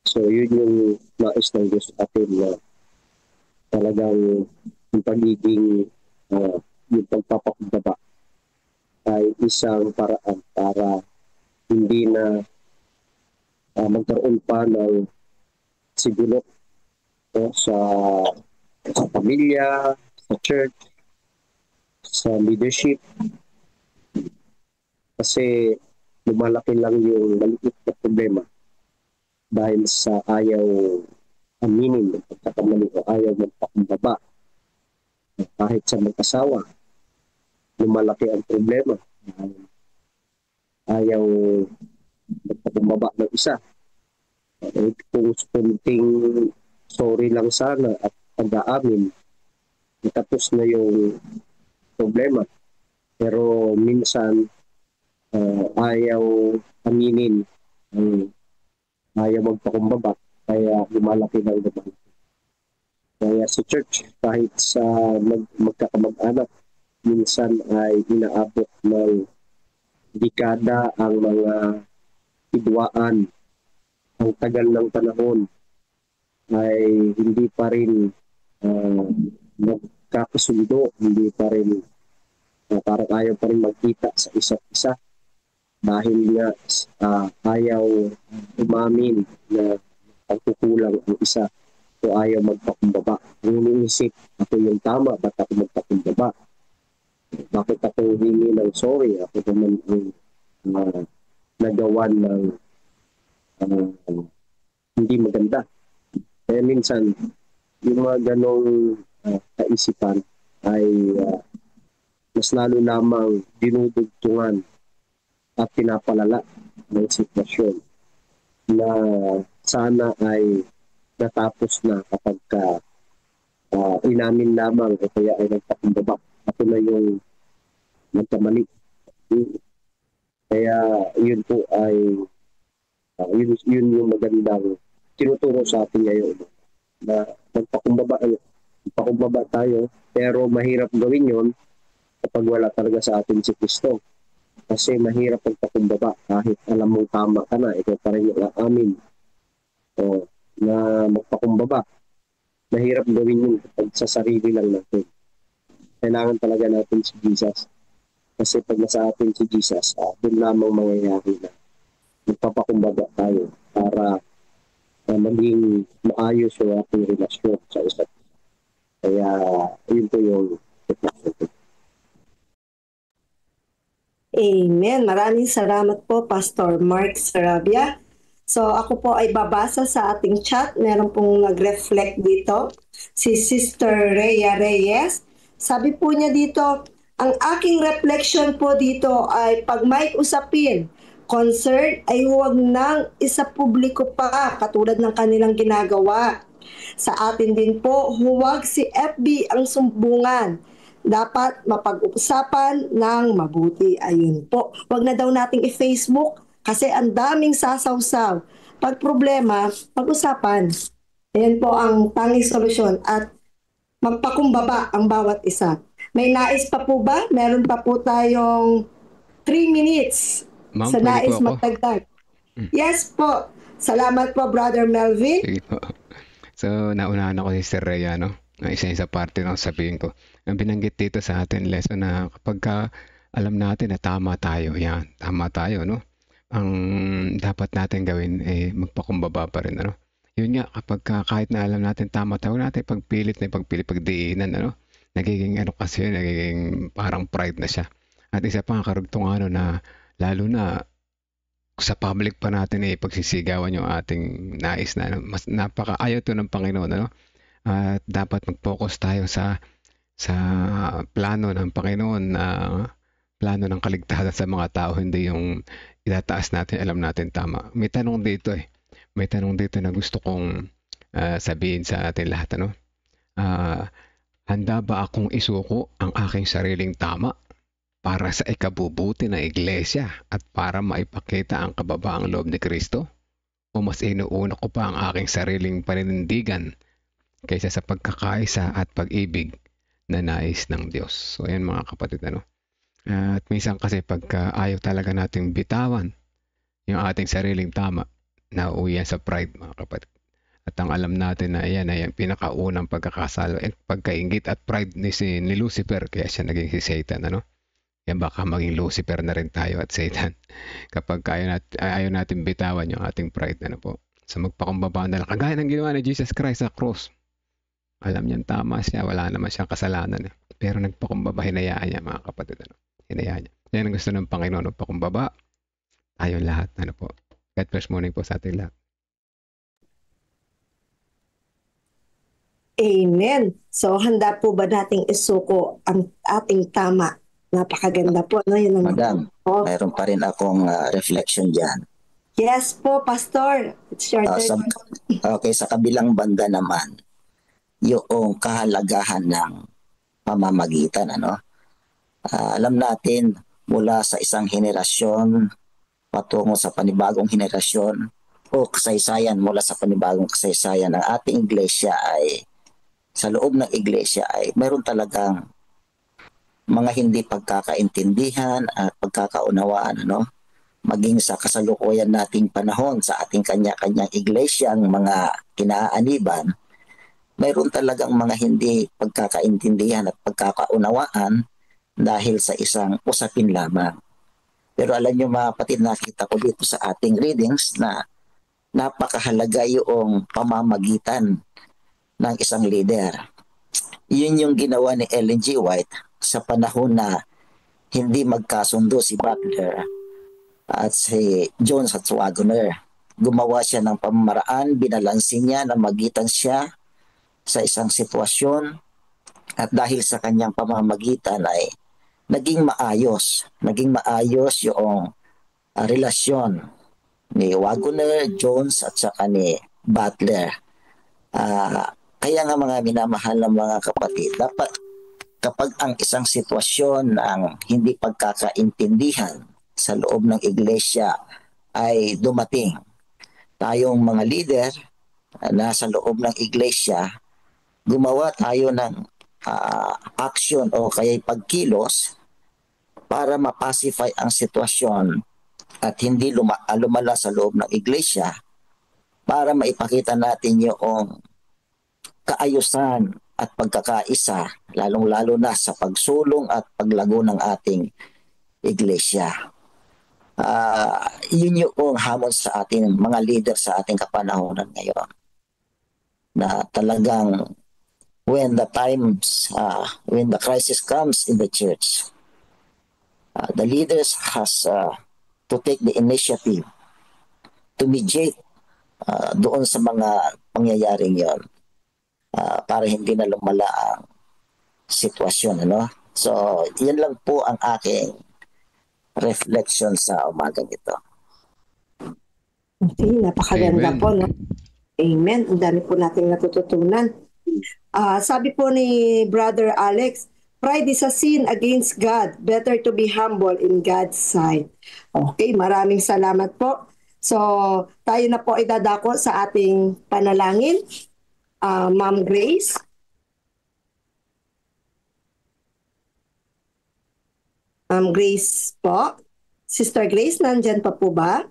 So yun yung nais ng Diyos atin na talagang yung pagiging yung pagpapakumbaba ay isang paraan para hindi na magkaroon pa ng siguro sa pamilya, sa church, sa leadership. Kasi lumalaki lang yung maliit na problema dahil sa ayaw aminin ng pagkakamali o ayaw magpakumbaba. Kahit sa mag-asawa, lumalaki ang problema. Ayaw magpakumbaba ng isa. Kung kunting sorry lang sana at pag-aamin, tapos na yung problema. Pero minsan, ayaw aminin, ayaw magpakumbaba, kaya lumalaki ng lumalaki. Kaya sa church, kahit sa magkakamag-anak, minsan ay inaabot ng dekada ang mga hidwaan. Ang tagal ng panahon ay hindi pa rin magkakasundo, hindi pa rin parang ayaw pa rin magkita sa isa't isa dahil nga ayaw umamin na pagkukulang ang isa o ayaw magpakumbaba. Ang iniisip, ako yung tama, ba't ako magpakumbaba? Bakit ako hingi ng sorry? Ako naman ang nagawan ng hindi maganda. Kaya minsan, yung mga ganong kaisipan ay mas lalo lamang dinudugtungan at pinapalala ng sitwasyon na sana ay natapos na kapag inamin lamang o kaya ay nagpakumbaba. Ako na yung nagkamali. Kaya yun po ay Yun yung magandang tinuturo sa atin ngayon na magpakumbaba tayo, pero mahirap gawin yon kapag wala talaga sa atin si Kristo. Kasi mahirap magpakumbaba kahit alam mong tama ka na, ikaw pa rin yung aamin. So, na magpakumbaba. Mahirap gawin yun kapag sa sarili lang natin. Kailangan talaga natin si Jesus. Kasi pag nasa atin si Jesus, doon lamang mangyayari na magpapakumbaba tayo para maging maayos yung ating relasyon sa isa't isa. Kaya, yun po yung reflection ko. Amen. Maraming salamat po, Pastor Mark Sarabia. So ako po ay babasa sa ating chat. Meron pong nag-reflect dito. Si Sister Rhea Reyes. Sabi po niya dito, ang aking reflection po dito ay pag may usapin, concern ay huwag nang isa publiko pa katulad ng kanilang ginagawa. Sa atin din po, huwag si FB ang sumbungan. Dapat mapag-usapan ng mabuti. Ayun po. Huwag na daw nating i-Facebook kasi ang daming sasawsaw. Pag problema, pag-usapan. Ayan po ang tanging solusyon at magpakumbaba ang bawat isa. May nais pa po ba? Meron pa po tayong 3 minutes Ma'am, sa pwede nais po ako? magdagdag. Yes po. Salamat po, Brother Melvin. Sige po. So, naunahan ako si Sir Rhea, no? Isa sa parte ng sabihin ko. Ang binanggit dito sa atin lesson na kapag alam natin na tama tayo, yan, tama tayo, no? Ang dapat natin gawin magpakumbaba pa rin, ano? Yun nga, kapag kahit na alam natin tama tayo, natin pagpilit, pagdiinan, ano? Nagiging kasi yun, nagiging parang pride na siya. At isa pa ang karugtong na lalo na sa public pa natin pagsisigawan yung ating nais na mas napakaayaw to ng Panginoon, ano? At dapat mag-focus tayo sa plano ng Panginoon, na plano ng kaligtasan sa mga tao, hindi yung itataas natin, alam natin tama. May tanong dito na gusto kong sabihin sa atin lahat, ano? Handa ba akong isuko ang aking sariling tama para sa ikabubuti ng iglesia at para maipakita ang kababaang loob ni Kristo? O mas inuuna ko pa ang aking sariling paninindigan kaysa sa pagkakaisa at pag-ibig na nais ng Diyos? So ayan mga kapatid, ano? At minsan kasi pagka ayaw talaga nating bitawan yung ating sariling tama, nauwi yan sa pride, mga kapatid. At ang alam natin na yan ay pinakaunang pagkakasalo, pagkaingit at pride ni Lucifer, kaya siya naging si Satan, ano? Yan baka maging Lucifer na rin tayo at Satan kapag ayaw natin bitawan yung ating pride, ano po. So magpakumbaba na lang, kagaya ng ginawa ni Jesus Christ sa cross. Alam niyang tama siya, wala naman siyang kasalanan. Pero nagpakumbaba, hinayaan niya, mga kapatid, ano? Hinayaan niya. Yan ang gusto ng Panginoon, magpakumbaba. Tayong lahat, ano po. God bless morning po sa ating lahat. Amen. So, handa po ba nating isuko ang ating tama? Napakaganda po, no? Yun ang... Madam, Oh. mayroon pa rin akong reflection dyan. Yes po, Pastor. It's your turn. Okay, sa kabilang banda naman, yung kahalagahan ng pamamagitan, ano? Alam natin, mula sa isang henerasyon patungo sa panibagong henerasyon o kasaysayan, mula sa panibagong kasaysayan, ang ating iglesia ay, sa loob ng iglesia ay mayroon talagang mga hindi pagkakaintindihan at pagkakaunawaan, ano? Maging sa kasalukuyan nating panahon sa ating kanya-kanyang iglesyang mga kinaaniban, mayroon talagang mga hindi pagkakaintindihan at pagkakaunawaan dahil sa isang usapin lamang. Pero alam nyo mga kapatid, nakita ko dito sa ating readings na napakahalaga yung pamamagitan ng isang leader. Yun yung ginawa ni Ellen G. White sa panahon na hindi magkasundo si Butler at si Jones at Waggoner. Gumawa siya ng pamamaraan, binalansin niya na magitan siya sa isang sitwasyon, at dahil sa kanyang pamamagitan ay naging maayos yung relasyon ni Waggoner, Jones at saka ni Butler. Kaya nga mga minamahal ng mga kapatid, dapat kapag ang isang sitwasyon ng hindi pagkakaintindihan sa loob ng iglesia ay dumating, tayong mga leader na nasa loob ng iglesia, gumawa tayo ng action o kaya pagkilos para mapacify ang sitwasyon at hindi lumala sa loob ng iglesia, para maipakita natin yung kaayusan at pagkakaisa, lalong-lalo na sa pagsulong at paglago ng ating iglesia. Yun yung hamon sa ating mga leader sa ating kapanahonan ngayon, na talagang when the crisis comes in the church, the leaders has to take the initiative to mediate doon sa mga pangyayaring yon, para hindi na lumala ang sitwasyon, ano? So, yan lang po ang aking reflection sa umagang ito. Okay, napakaganda Amen. po. No? Amen. Ang dami po nating natututunan. Sabi po ni Brother Alex, pride is a sin against God. Better to be humble in God's sight. Okay, maraming salamat po. So, tayo na po ay dadako sa ating panalangin. Ma'am Grace. Ma'am Grace po. Sister Grace, nandyan pa po ba?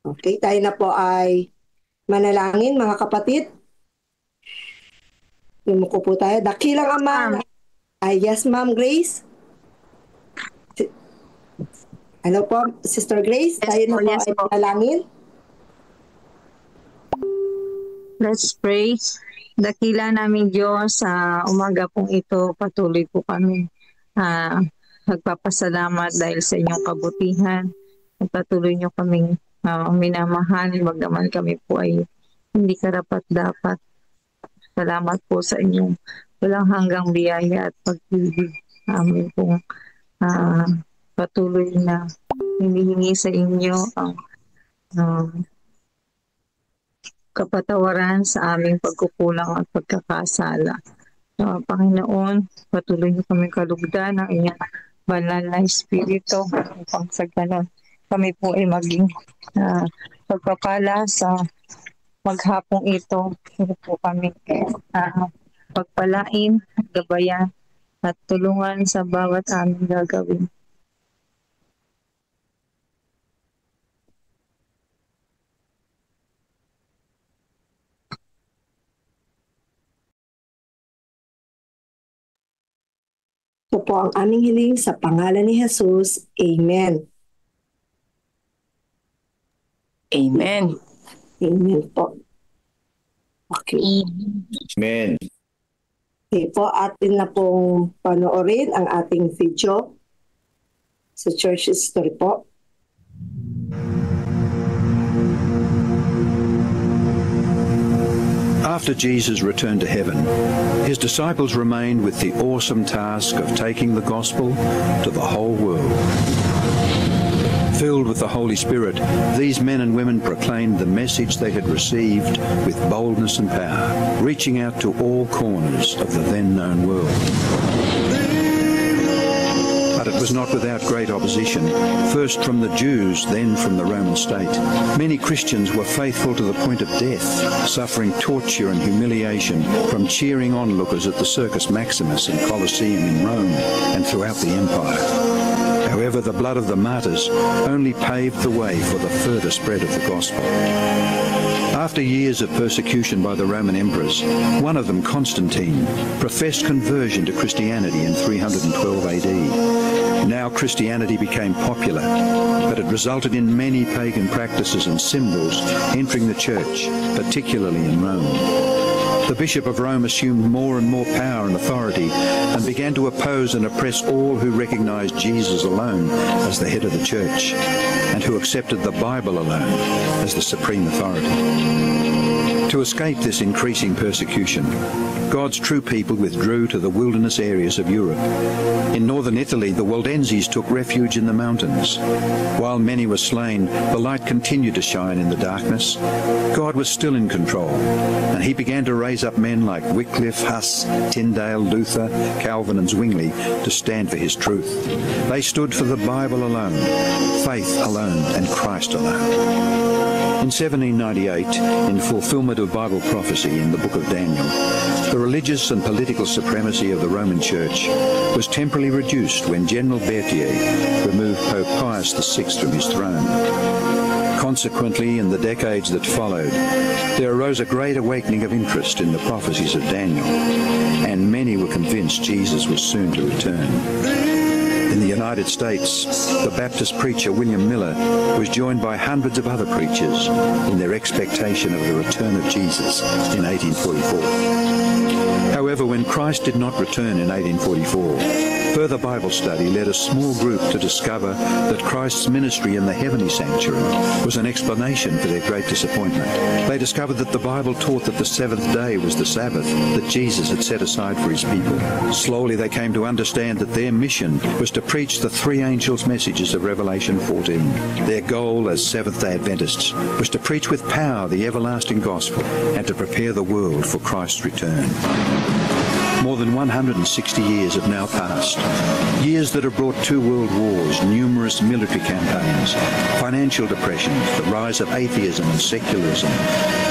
Okay, tayo na po ay manalangin, mga kapatid. Lumuko po tayo. Dakilang Ama. Yes, Ma'am Grace. Hello po, Sister Grace. Tayo na po ay manalangin. Let's pray. Dakila namin Diyos, sa umaga pong ito, patuloy po kami nagpapasalamat dahil sa inyong kabutihan. At patuloy nyo kaming minamahal, bagaman kami po ay hindi karapat-dapat. Salamat po sa inyong walang hanggang biyaya at pag-ibig. Amin pong patuloy na hinihingi sa inyo ang kapatawaran sa aming pagkukulang at pagkakasala. Panginoon, patuloy niyo kami kalugdan ng inyong banal na Espiritu upang sa ganon kami po ay maging pagpapala sa maghapong ito. Ito po kami pagpalain, gabayan at tulungan sa bawat aming gagawin. Ito po ang aming hiling sa pangalan ni Jesus. Amen. Amen. Amen po. Okay. Amen. Okay po, atin na pong panoorin ang ating video sa church history po. After Jesus returned to heaven, his disciples remained with the awesome task of taking the gospel to the whole world. Filled with the Holy Spirit, these men and women proclaimed the message they had received with boldness and power, reaching out to all corners of the then known world. But it was not without great opposition, first from the Jews, then from the Roman state. Many Christians were faithful to the point of death, suffering torture and humiliation from cheering onlookers at the Circus Maximus and Colosseum in Rome and throughout the empire. However, the blood of the martyrs only paved the way for the further spread of the gospel. After years of persecution by the Roman emperors, one of them, Constantine, professed conversion to Christianity in 312 AD. Now Christianity became popular, but it resulted in many pagan practices and symbols entering the church, particularly in Rome. The Bishop of Rome assumed more and more power and authority and began to oppose and oppress all who recognized Jesus alone as the head of the church and who accepted the Bible alone as the supreme authority. To To escape this increasing persecution, God's true people withdrew to the wilderness areas of Europe. In northern Italy, the Waldenses took refuge in the mountains. While many were slain, the light continued to shine in the darkness. God was still in control, and he began to raise up men like Wycliffe, Huss, Tyndale, Luther, Calvin and Zwingli to stand for his truth. They stood for the Bible alone, faith alone, and Christ alone. In 1798, in fulfillment of Bible prophecy in the book of Daniel, the religious and political supremacy of the Roman Church was temporarily reduced when General Berthier removed Pope Pius VI from his throne. Consequently, in the decades that followed, there arose a great awakening of interest in the prophecies of Daniel, and many were convinced Jesus was soon to return. In the United States, the Baptist preacher William Miller was joined by hundreds of other preachers in their expectation of the return of Jesus in 1844. However, when Christ did not return in 1844, further Bible study led a small group to discover that Christ's ministry in the heavenly sanctuary was an explanation for their great disappointment. They discovered that the Bible taught that the seventh day was the Sabbath that Jesus had set aside for his people. Slowly they came to understand that their mission was to preach the three angels' messages of Revelation 14. Their goal as Seventh-day Adventists was to preach with power the everlasting gospel and to prepare the world for Christ's return. More than 160 years have now passed. Years that have brought 2 world wars, numerous military campaigns, financial depressions, the rise of atheism and secularism,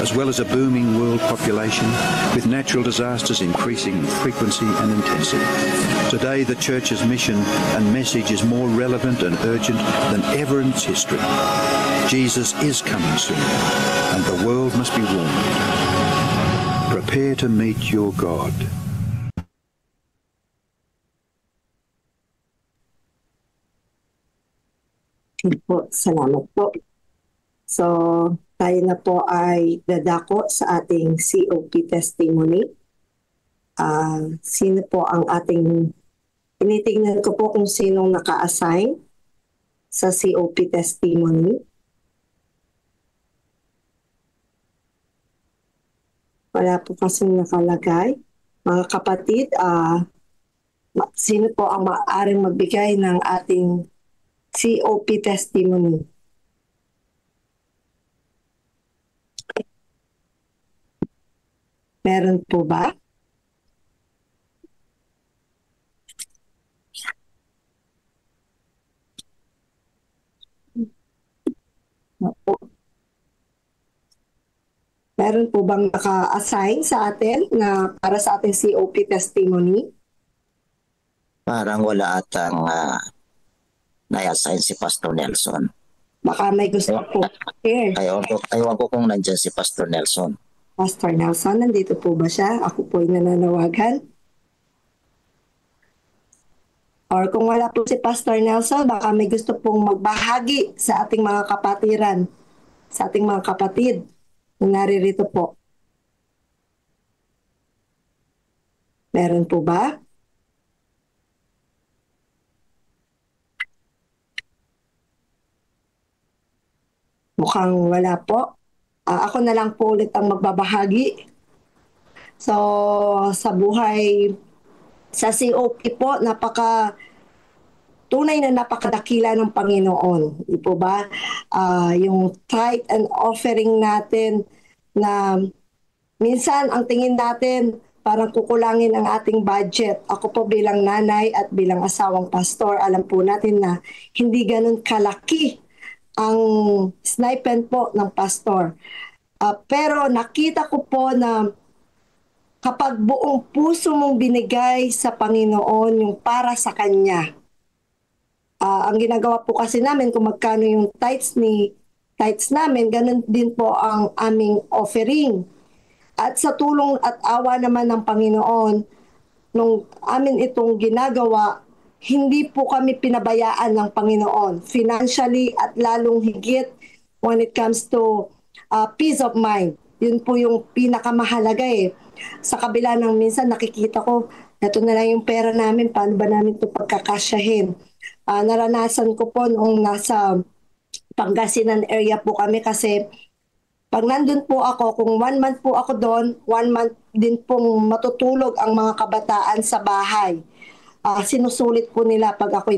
as well as a booming world population, with natural disasters increasing in frequency and intensity. Today, the Church's mission and message is more relevant and urgent than ever in its history. Jesus is coming soon, and the world must be warned. Prepare to meet your God. Po, salamat po. So, tayo na po ay dadako sa ating COP testimony. Sino po ang ating, tinitingnan ko po kung sinong naka-assign sa COP testimony. Wala po kasing nakalagay. Mga kapatid, sino po ang maaaring magbigay ng ating COP testimony? Meron po ba? Meron po bang naka-assign sa atin na para sa ating COP testimony? Parang wala atang na-assign si Pastor Nelson. Baka may gusto po. Ayaw ko kung nandyan si Pastor Nelson. Pastor Nelson, nandito po ba siya? Ako po ay nananawagan. Or kung wala po si Pastor Nelson, baka may gusto pong magbahagi sa ating mga kapatiran, sa ating mga kapatid na naririto po. Meron po ba? Mukhang wala po. Ako na lang po ulit ang magbabahagi. So, sa buhay, sa COP po, tunay na napakadakila ng Panginoon. Di po ba? Yung tithe and offering natin na minsan ang tingin natin parang kukulangin ang ating budget. Ako po bilang nanay at bilang asawang pastor, alam po natin na hindi ganun kalaki ang stipend po ng pastor. Pero nakita ko po na kapag buong puso mong binigay sa Panginoon yung para sa Kanya, ang ginagawa po kasi namin kung magkano yung tithes namin, ganun din po ang aming offering. At sa tulong at awa naman ng Panginoon, nung amin itong ginagawa, hindi po kami pinabayaan ng Panginoon financially at lalong higit when it comes to peace of mind. Yun po yung pinakamahalaga eh. Sa kabila ng minsan nakikita ko, ito na lang yung pera namin, paano ba namin ito pagkakasyahin? Naranasan ko po noong nasa Pangasinan area po kami kasi Pag nandun po ako, kung 1 month po ako doon, 1 month din pong matutulog ang mga kabataan sa bahay. Sinusulit po nila pag ako'y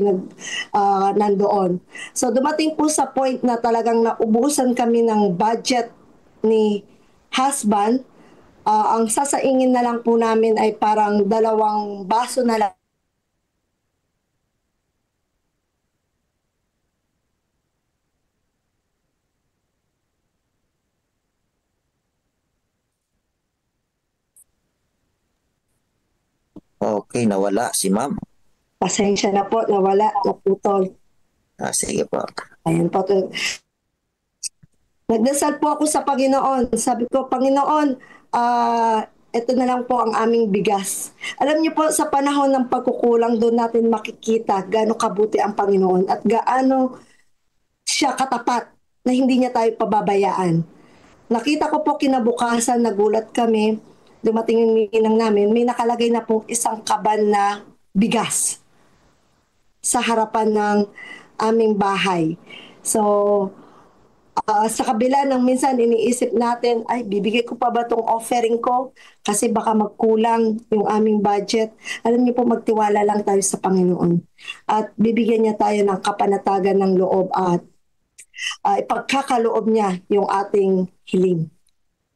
nandoon. So dumating po sa point na talagang naubusan kami ng budget ni husband. Ang sasaingin na lang po namin ay parang 2 baso na lang. Okay, nawala si ma'am. Pasensya na po, nawala, naputol. Sige po. Ayan po. Nagdasal po ako sa Panginoon. Sabi ko, Panginoon, ito na lang po ang aming bigas. Alam niyo po, sa panahon ng pagkukulang, doon natin makikita gaano kabuti ang Panginoon at gaano siya katapat na hindi niya tayo pababayaan. Nakita ko po kinabukasan, nagulat kami, dumating yung ninang namin, may nakalagay na pong isang kaban na bigas sa harapan ng aming bahay. So, sa kabila ng minsan iniisip natin, ay bibigay ko pa ba tong offering ko? Kasi baka magkulang yung aming budget. Alam niyo po, magtiwala lang tayo sa Panginoon. At bibigyan niya tayo ng kapanatagan ng loob at ipagkakaloob niya yung ating hiling.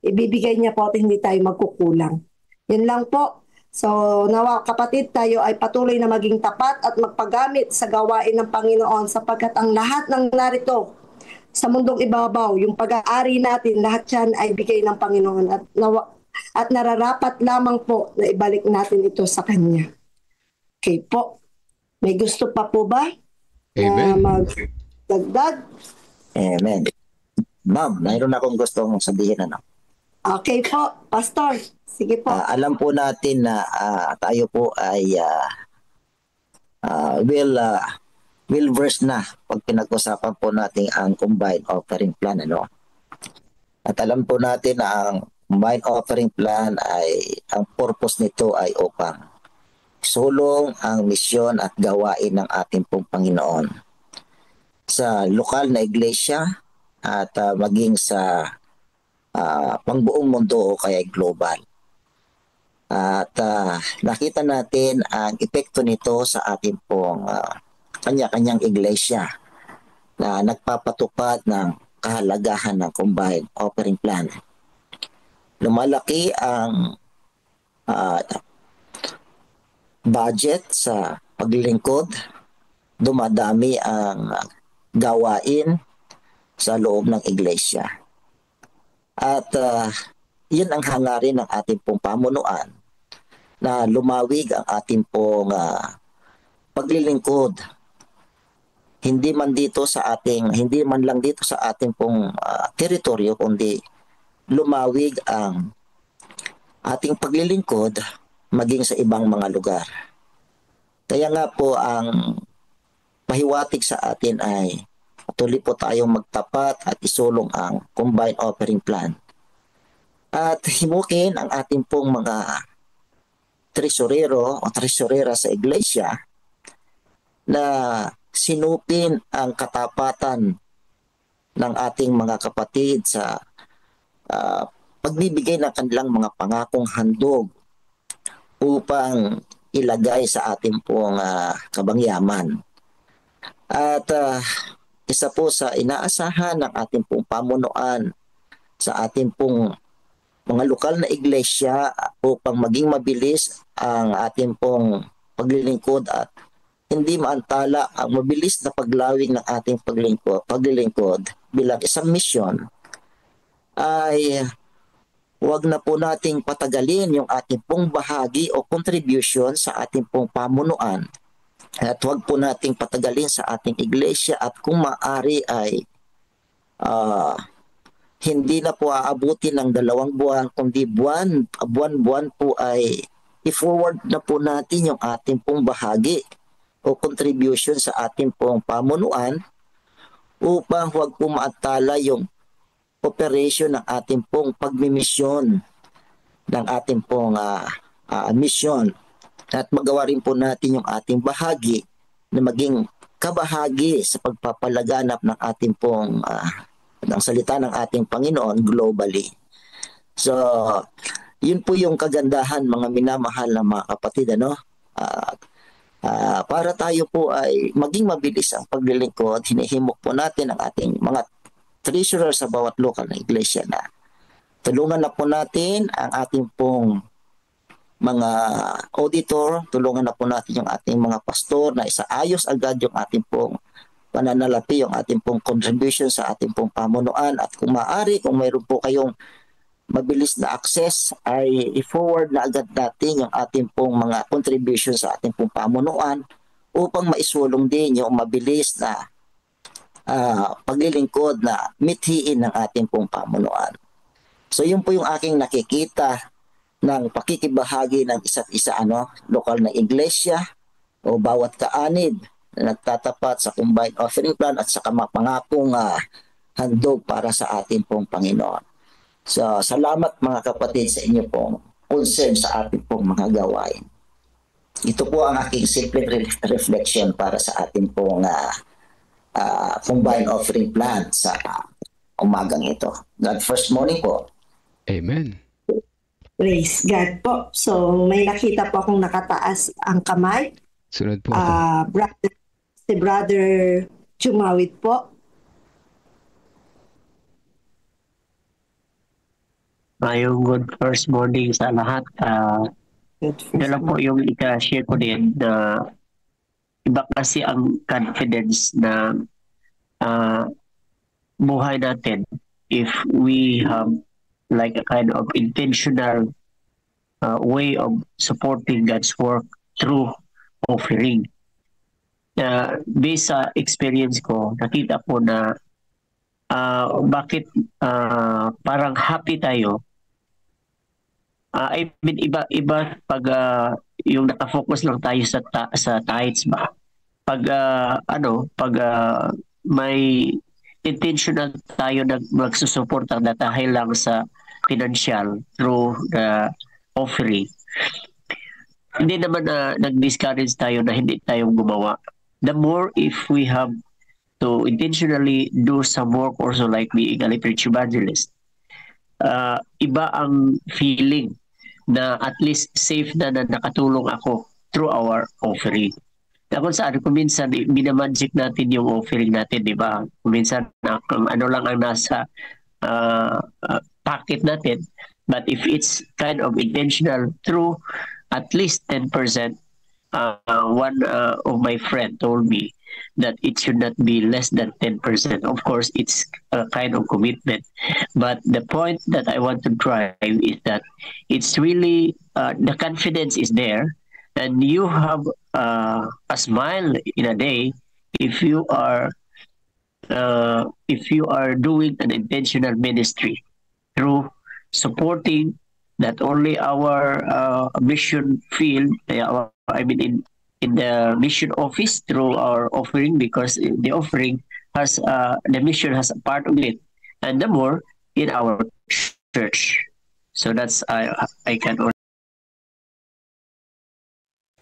Ibibigay niya po at hindi tayo magkukulang. Yun lang po. So, nawa kapatid, tayo ay patuloy na maging tapat at magpagamit sa gawain ng Panginoon sapagkat ang lahat ng narito sa mundong ibabaw, yung pag-aari natin, lahat yan ay bigay ng Panginoon at nararapat lamang po na ibalik natin ito sa Kanya. Okay po. May gusto pa po ba? Amen. Na magdagdag? Amen. Ma'am, mayroon akong gustong sabihin. Okay po, Pastor. Sige po. Alam po natin na tayo po ay will verse na pag pinag-usapan po natin ang combined offering plan. At alam po natin na ang combined offering plan ay ang purpose nito ay upang sulong ang misyon at gawain ng ating pong Panginoon sa lokal na iglesia at maging sa pangbuong mundo o kaya global. At nakita natin ang epekto nito sa ating pong kanya-kanyang iglesia na nagpapatupad ng kahalagahan ng combined offering plan. Lumalaki ang budget sa paglilingkod, dumadami ang gawain sa loob ng iglesia. At yun ang hangarin ng ating pong pamunuan na lumawig ang ating pong paglilingkod. Hindi man lang dito sa ating pong teritoryo, kundi lumawig ang ating paglilingkod maging sa ibang mga lugar. Kaya nga po ang pahiwatig sa atin ay patuloy po tayong magtapat at isulong ang combined offering plan. At himukin ang ating pong mga tresurero o tresurera sa iglesia na sinupin ang katapatan ng ating mga kapatid sa pagbibigay ng kanilang mga pangakong handog upang ilagay sa ating pong kabangyaman. At isa po sa inaasahan ng ating pong pamunuan sa ating pong mga lokal na iglesia upang maging mabilis ang ating pong paglilingkod at hindi maantala ang mabilis na paglawig ng ating paglilingkod bilang isang misyon, ay huwag na po nating patagalin yung ating pong bahagi o contribution sa ating pong pamunuan. At huwag po nating patagalin sa ating iglesia at kung maaari ay hindi na po aabuti ng 2 buwan, kundi buwan-buwan po ay i-forward na po natin yung ating pong bahagi o contribution sa ating pong pamunuan upang huwag po maantala yung operation ng ating pong pagmimisyon ng ating pong misyon. At magawa rin po natin yung ating bahagi na maging kabahagi sa pagpapalaganap ng ating pong ng salita ng ating Panginoon globally. So, yun po yung kagandahan, mga minamahal na mga kapatid, ano? Para tayo po ay maging mabilis ang paglilingkod, hinihimok po natin ang ating mga treasurer sa bawat lokal na iglesia na tulungan na po natin ang ating pong mga auditor, tulungan na po natin yung ating mga pastor na isaayos agad yung ating pong pananalapi, yung ating pong contribution sa ating pong pamunuan, at kung maaari, kung mayroon po kayong mabilis na access, ay i-forward na agad natin yung ating pong mga contribution sa ating pong pamunuan upang maisulong din yung mabilis na paglilingkod na mithiin ng ating pong pamunuan. So yun po yung aking nakikita ng pakikibahagi ng isa't isa, lokal na iglesia o bawat kaanib na nagtatapat sa combined offering plan at sa pangakong handog para sa ating pong Panginoon. So salamat mga kapatid sa inyo pong concern sa ating pong mga gawain. Ito po ang aking simple reflection para sa ating pong combined offering plan sa umagang ito. God first morning po. Amen. Praise God po. So, may nakita po akong nakataas ang kamay. Sunod po ako. Si Brother Jumawit po. Ngayong good first morning sa lahat. Ito lang po yung ika-share ko din na iba kasi ang confidence na buhay natin if we have like a kind of intentional way of supporting God's work through offering. Based sa experience ko, nakita ko na bakit parang happy tayo. I mean, iba pag yung nakafocus lang tayo sa tithes ba. Pag may intentional tayo magsusuporta na dahil lang sa financial through the offering. Hindi naman nag-discourage tayo na hindi tayo gumawa. The more if we have to intentionally do some work also like being a literature evangelist, iba ang feeling na at least safe na nakatulong ako through our offering. Kung saan, kung minsan binamagic natin yung offering natin, di ba? Kung minsan, ano lang ang nasa packet natin. But if it's kind of intentional through at least 10%, one of my friend told me that it should not be less than 10%. Of course, it's a kind of commitment. But the point that I want to drive is that it's really, the confidence is there, and you have a smile in a day if you are doing an intentional ministry through supporting not only our mission field, I mean in the mission office through our offering, because the offering has the mission has a part of it, and the more in our church. So that's I can.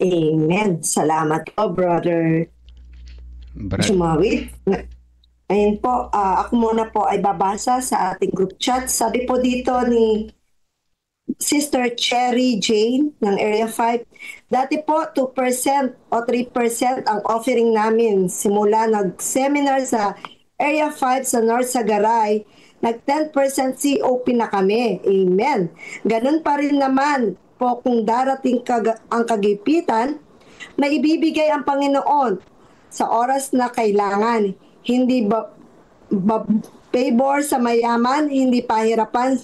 Amen. Salamat po, Brother Jumawit. Ayun po, ako muna po ay babasa sa ating group chat. Sabi po dito ni Sister Cherry Jane ng Area 5, dati po 2% o 3% ang offering namin. Simula nag-seminar sa Area 5 sa North Sagaray, nag-10% COP na kami. Amen. Ganun pa rin naman po kung darating ang kagipitan, may ibibigay ang Panginoon sa oras na kailangan. Hindi favor sa mayaman, hindi pahirapan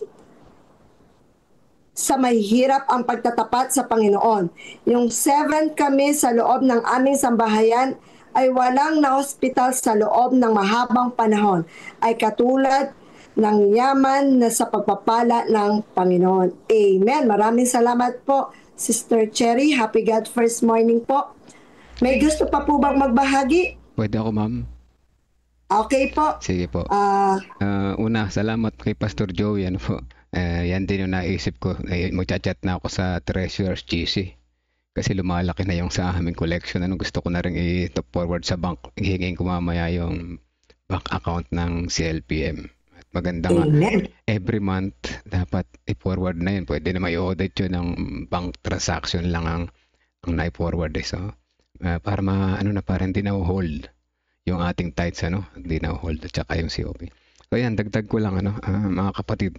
sa mahihirap ang pagtatapat sa Panginoon. Yung 7 kami sa loob ng aming sambahayan ay walang na-hospital sa loob ng mahabang panahon, ay katulad ng yaman na sa pagpapala ng Panginoon. Amen. Maraming salamat po, Sister Cherry. Happy God first morning po. May gusto pa po bang magbahagi? Pwede ako, ma'am. Okay po. Sige po. Una, salamat kay Pastor Joey. Yan din yung naisip ko. Magchat-chat na ako sa Treasurer's GC. Kasi lumalaki na yung sa aming collection. Gusto ko na rin i-top forward sa bank. Hihingin ko mamaya yung bank account ng CLPM. maganda nga. Amen. Every month, dapat i-forward na yun. Pwede na may-audit yun ng bank transaction lang ang na-forward. So, para para hindi na hold yung ating tithes, hindi na hold at saka yung COP. So, yan, dagdag ko lang, mga kapatid.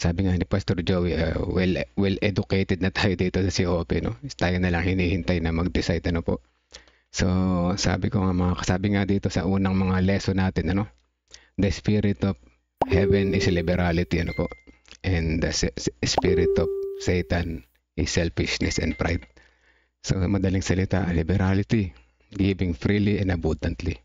Sabi nga ni Pastor Joey, well-educated na tayo dito sa COP, Tayo na lang hinihintay na mag-decide, po. So, sabi nga dito sa unang mga lesson natin, the spirit of heaven is liberality, po. And the spirit of Satan is selfishness and pride. So, madaling salita, liberality, giving freely and abundantly.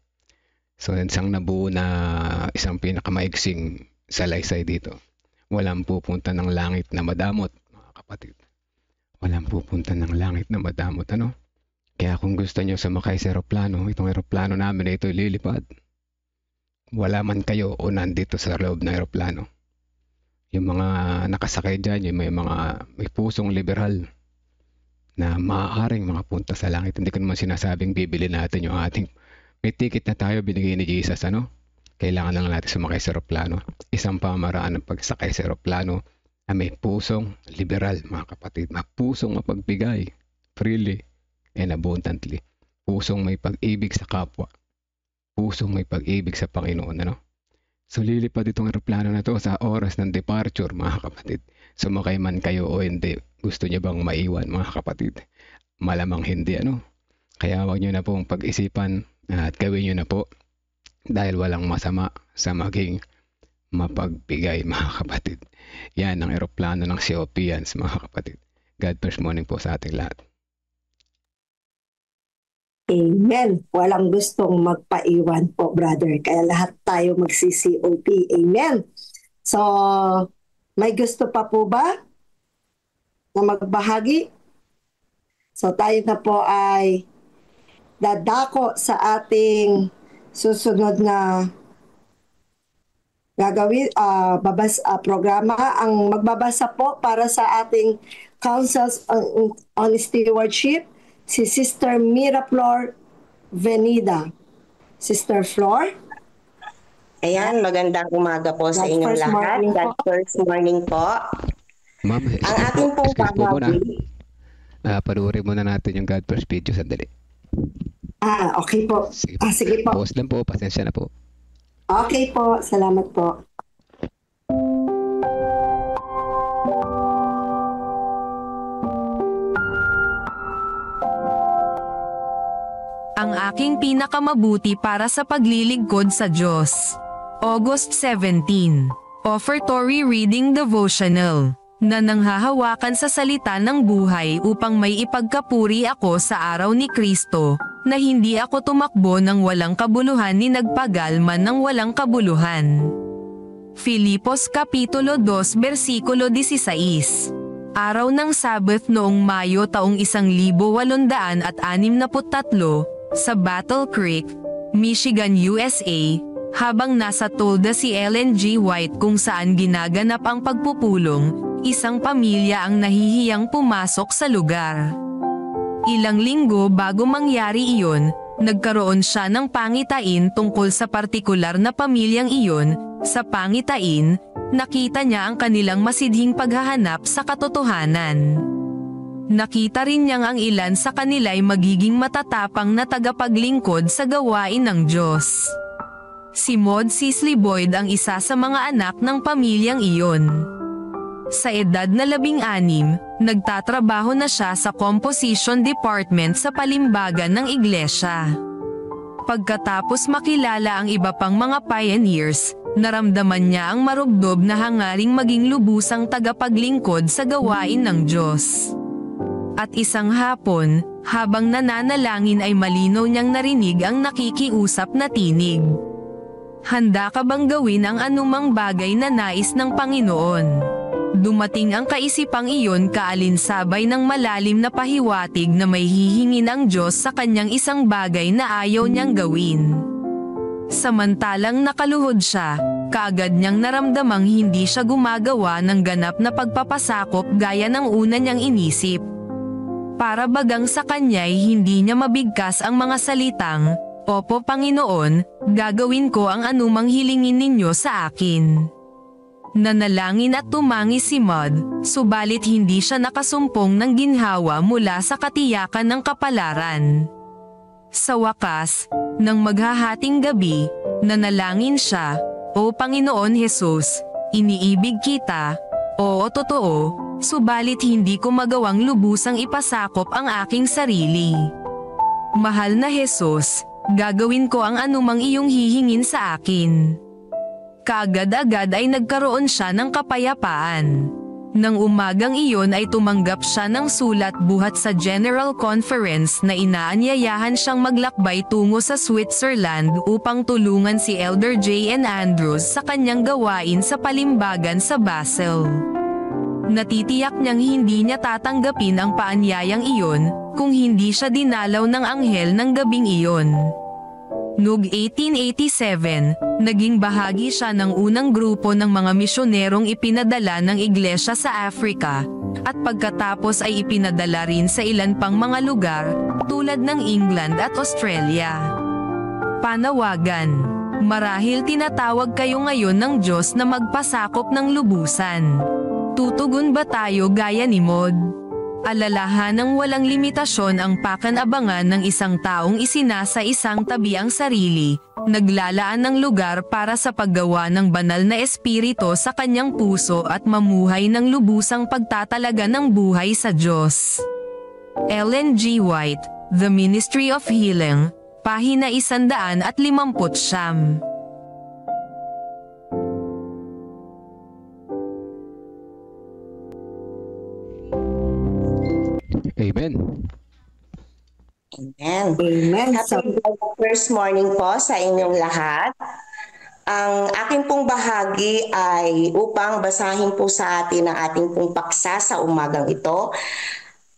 So, isang nabuo na isang pinakamaiksing salaysay dito. Walang pupunta ng langit na madamot, mga kapatid. Walang pupunta ng langit na madamot, Kaya kung gusto nyo sumakay sa aeroplano, itong aeroplano namin na ito lilipad. Wala man kayo o nandito sa loob ng aeroplano. Yung mga nakasakay dyan, yung may pusong liberal na maaaring makapunta sa langit. Hindi ko naman sinasabing bibili natin yung ating may ticket na tayo binigay ni Jesus, Kailangan lang natin sumakay sa aeroplano. Isang pamaraan ng pagsakay sa aeroplano ay may pusong liberal, mga kapatid. Pusong mapagbigay freely and abundantly. Pusong may pag-ibig sa kapwa. Pusong may pag-ibig sa Panginoon, So lilipad itong aeroplano na to sa oras ng departure, mga kapatid. Sumakay man kayo o hindi, gusto niyo bang maiwan, mga kapatid? Malamang hindi, Kaya huwag niyo na pong pag-isipan at gawin niyo na po dahil walang masama sa maging mapagbigay, mga kapatid. Yan ang aeroplano ng COPians, mga kapatid. God bless morning po sa ating lahat. Amen. Walang gustong magpaiwan po, brother. Kaya lahat tayo magsi-COP. Amen. So, may gusto pa po ba na magbahagi? So, tayo na po ay dadako sa ating susunod na gagawin, programa. Ang magbabasa po para sa ating Councils on Stewardship, si Sister Miraflor Venida. Sister Flor? Ayan, magandang umaga po sa inyong lahat. God first morning po. Ma'am, ang ating pong pagbabi. Panuorin muna natin yung God first video sandali. Okay po. Sige po. Pause lang po, pasensya na po. Okay po, salamat po. Ang aking pinakamabuti para sa paglilingkod sa Diyos. August 17. Offertory Reading Devotional. Na nanghahawakan sa salita ng buhay upang may ipagkapuri ako sa araw ni Kristo, na hindi ako tumakbo ng walang kabuluhan ni nagpagalman ng walang kabuluhan. Filipos Kapitulo 2 Versikulo 16. Araw ng Sabbath noong Mayo taong 1863 sa Battle Creek, Michigan, USA, habang nasa tolda si Ellen G. White kung saan ginaganap ang pagpupulong, isang pamilya ang nahihiyang pumasok sa lugar. Ilang linggo bago mangyari iyon, nagkaroon siya ng pangitain tungkol sa partikular na pamilyang iyon. Sa pangitain, nakita niya ang kanilang masidhing paghahanap sa katotohanan. Nakita rin niyang ang ilan sa kanila'y magiging matatapang na tagapaglingkod sa gawain ng Diyos. Si Maud Cicely Boyd ang isa sa mga anak ng pamilyang iyon. Sa edad na 16, nagtatrabaho na siya sa composition department sa palimbagan ng iglesia. Pagkatapos makilala ang iba pang mga pioneers, naramdaman niya ang marubdob na hangaring maging lubusang tagapaglingkod sa gawain ng Diyos. At isang hapon, habang nananalangin ay malinaw niyang narinig ang nakikiusap na tinig. Handa ka bang gawin ang anumang bagay na nais ng Panginoon? Dumating ang kaisipang iyon kaalinsabay ng malalim na pahiwatig na may hihingin ang Diyos sa kanyang isang bagay na ayaw niyang gawin. Samantalang nakaluhod siya, kaagad niyang naramdamang hindi siya gumagawa ng ganap na pagpapasakop gaya ng una niyang inisip. Para bagang sa kanya'y hindi niya mabigkas ang mga salitang, Opo Panginoon, gagawin ko ang anumang hilingin ninyo sa akin. Nanalangin at tumangi si Mud, subalit hindi siya nakasumpong ng ginhawa mula sa katiyakan ng kapalaran. Sa wakas, nang maghahating gabi, nanalangin siya, O Panginoon Jesus, iniibig kita, oo totoo, subalit hindi ko magawang lubusang ipasakop ang aking sarili. Mahal na Jesus, gagawin ko ang anumang iyong hihingin sa akin. Kaagad-agad ay nagkaroon siya ng kapayapaan. Nang umagang iyon ay tumanggap siya ng sulat buhat sa General Conference na inaanyayahan siyang maglakbay tungo sa Switzerland upang tulungan si Elder J.N. Andrews sa kanyang gawain sa palimbagan sa Basel. Natitiyak niyang hindi niya tatanggapin ang paanyayang iyon kung hindi siya dinalaw ng anghel ng gabing iyon. Noong 1887, naging bahagi siya ng unang grupo ng mga misyonerong ipinadala ng iglesia sa Africa, at pagkatapos ay ipinadala rin sa ilan pang mga lugar, tulad ng England at Australia. Panawagan. Marahil tinatawag kayo ngayon ng Diyos na magpasakop ng lubusan. Tutugon ba tayo gaya ni Maud? Alalahanang walang limitasyon ang pakanabangan ng isang taong isinasa isang tabi ang sarili, naglalaan ng lugar para sa paggawa ng banal na espiritu sa kanyang puso at mamuhay ng lubusang pagtatalaga ng buhay sa Diyos. Ellen G. White, The Ministry of Healing, pahina 150. Amen. Amen. Amen. Happy first morning po sa inyong lahat. Ang aking pong bahagi ay upang basahin po sa atin ang ating pong paksa sa umagang ito.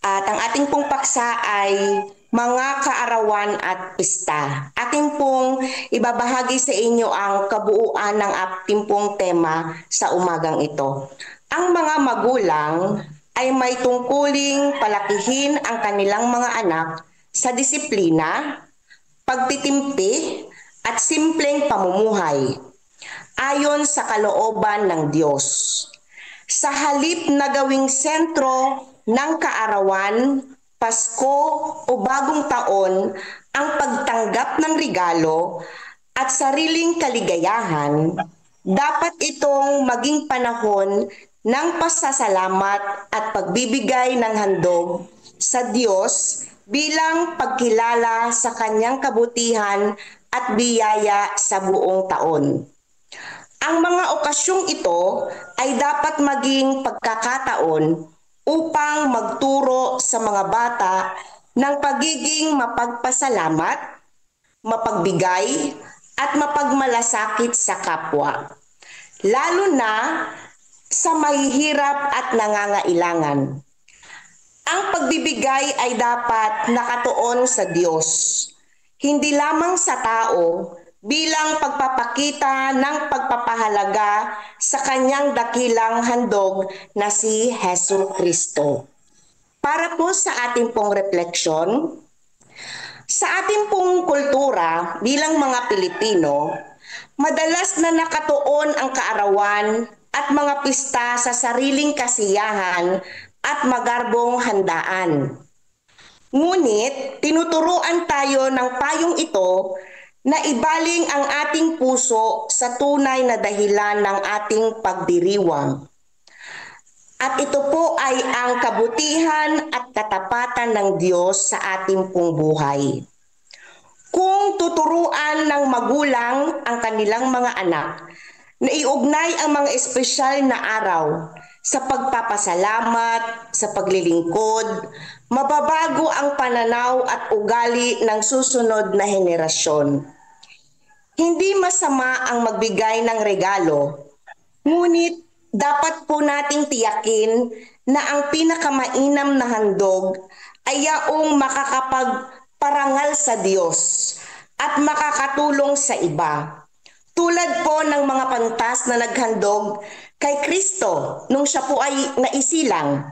At ang ating pong paksa ay mga kaarawan at pista. Ating pong ibabahagi sa inyo ang kabuuan ng ating pong tema sa umagang ito. Ang mga magulang ay may tungkuling palakihin ang kanilang mga anak sa disiplina, pagtitimpi at simpleng pamumuhay ayon sa kalooban ng Diyos. Sa halip na gawing sentro ng kaarawan, Pasko o Bagong Taon ang pagtanggap ng regalo at sariling kaligayahan, dapat itong maging panahon ng pasasalamat at pagbibigay ng handog sa Diyos bilang pagkilala sa kanyang kabutihan at biyaya sa buong taon. Ang mga okasyong ito ay dapat maging pagkakataon upang magturo sa mga bata ng pagiging mapagpasalamat, mapagbigay at mapagmalasakit sa kapwa, lalo na sa mahihirap at nangangailangan. Ang pagbibigay ay dapat nakatuon sa Diyos, hindi lamang sa tao, bilang pagpapakita ng pagpapahalaga sa kanyang dakilang handog na si Hesus Kristo. Para po sa ating pong refleksyon, sa ating pong kultura bilang mga Pilipino, madalas na nakatuon ang kaarawan at mga pista sa sariling kasiyahan at magarbong handaan. Ngunit tinuturuan tayo ng payong ito na ibaling ang ating puso sa tunay na dahilan ng ating pagdiriwang. At ito po ay ang kabutihan at katapatan ng Diyos sa ating pong buhay. Kung tuturuan ng magulang ang kanilang mga anak na iugnay ang mga espesyal na araw sa pagpapasalamat, sa paglilingkod, mababago ang pananaw at ugali ng susunod na henerasyon. Hindi masama ang magbigay ng regalo, ngunit dapat po nating tiyakin na ang pinakamainam na handog ay yaong makakapagparangal sa Diyos at makakatulong sa iba. Tulad po ng mga pantas na naghandog kay Kristo nung siya po ay naisilang.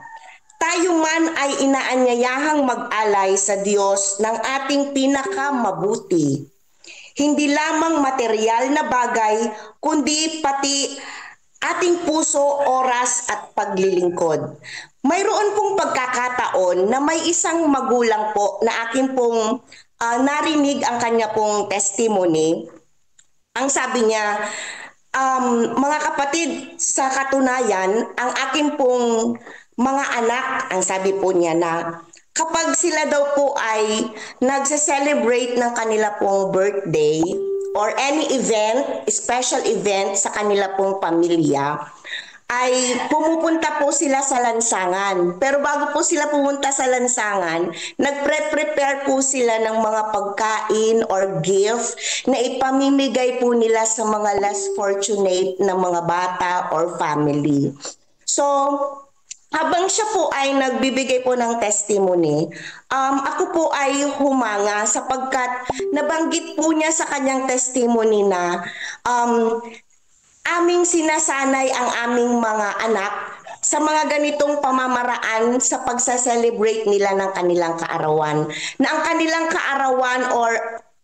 Tayo man ay inaanyayahang mag-alay sa Diyos ng ating pinakamabuti. hindi lamang material na bagay, kundi pati ating puso, oras at paglilingkod. Mayroon pong pagkakataon na may isang magulang po na akin pong narinig ang kanya pong testimony. Ang sabi niya, mga kapatid, sa katunayan, ang akin pong mga anak, ang sabi po niya na kapag sila daw po ay nagse-celebrate ng kanila pong birthday or any event, special event sa kanila pong pamilya, ay pumupunta po sila sa lansangan. Pero bago po sila pumunta sa lansangan, nagpre-prepare po sila ng mga pagkain or gift na ipamimigay po nila sa mga less fortunate na mga bata or family. So, habang siya po ay nagbibigay po ng testimony, ako po ay humanga sapagkat nabanggit po niya sa kanyang testimony na aming sinasanay ang aming mga anak sa mga ganitong pamamaraan sa pagsa-celebrate nila ng kanilang kaarawan. Na ang kanilang kaarawan or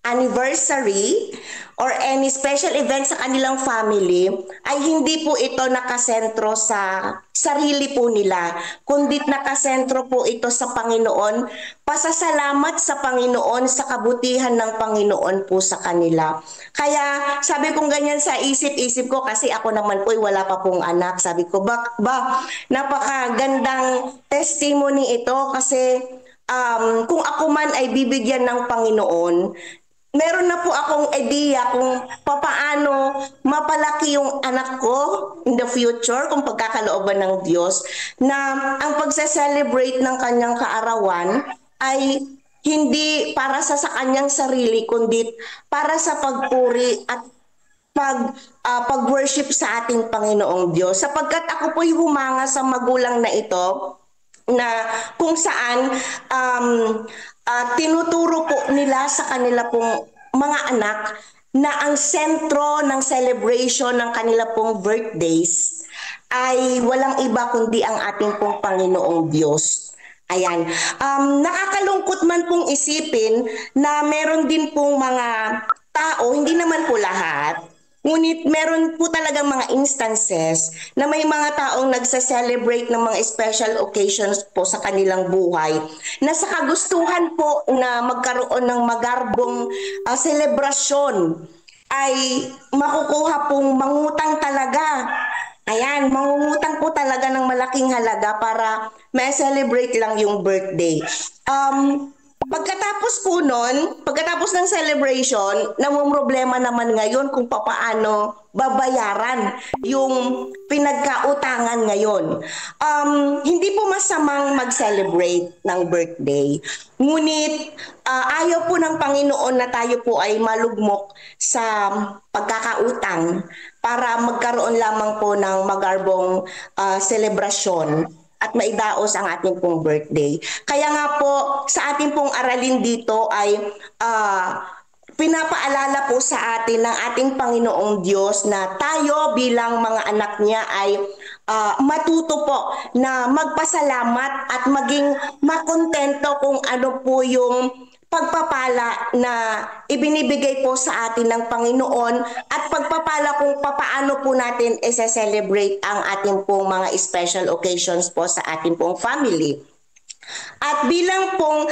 anniversary or any special event sa kanilang family ay hindi po ito nakasentro sa sarili po nila, kundi nakasentro po ito sa Panginoon, pasasalamat sa Panginoon sa kabutihan ng Panginoon po sa kanila. Kaya sabi kong ganyan sa isip-isip ko, kasi ako naman po wala pa pong anak, sabi ko napakagandang testimony ito kasi kung ako man ay bibigyan ng Panginoon, meron na po akong idea kung papaano mapalaki yung anak ko in the future kung pagkakalooban ng Diyos na ang pagse-celebrate ng kanyang kaarawan ay hindi para sa kanyang sarili kundi para sa pagpuri at pag-worship sa ating Panginoong Diyos. Sapagkat ako po'y humanga sa magulang na ito na kung saan tinuturo po nila sa kanila pong mga anak na ang sentro ng celebration ng kanila pong birthdays ay walang iba kundi ang ating pong Panginoong Diyos. Ayan. Nakakalungkot man pong isipin na meron din pong mga tao, hindi naman po lahat, ngunit meron po talagang mga instances na may mga taong nagsa-celebrate ng mga special occasions po sa kanilang buhay na sa kagustuhan po na magkaroon ng magarbong selebrasyon ay makukuha pong mangutang talaga. Ayan, mangungutang po talaga ng malaking halaga para ma-celebrate lang yung birthday. Pagkatapos ng celebration, namumroblema naman ngayon kung papaano babayaran yung pinagkautangan ngayon. Hindi po masamang mag-celebrate ng birthday. Ngunit ayaw po ng Panginoon na tayo po ay malugmok sa pagkakautang para magkaroon lamang po ng magarbong selebrasyon at maidaos ang ating pong birthday. Kaya nga po sa ating pong aralin dito ay pinapaalala po sa atin ng ating Panginoong Diyos na tayo bilang mga anak niya ay matuto po na magpasalamat at maging makontento kung ano po yung pagpapala na ibinibigay po sa atin ng Panginoon at pagpapala kung papaano po natin i-celebrate ang ating pong mga special occasions po sa ating pong family. At bilang pong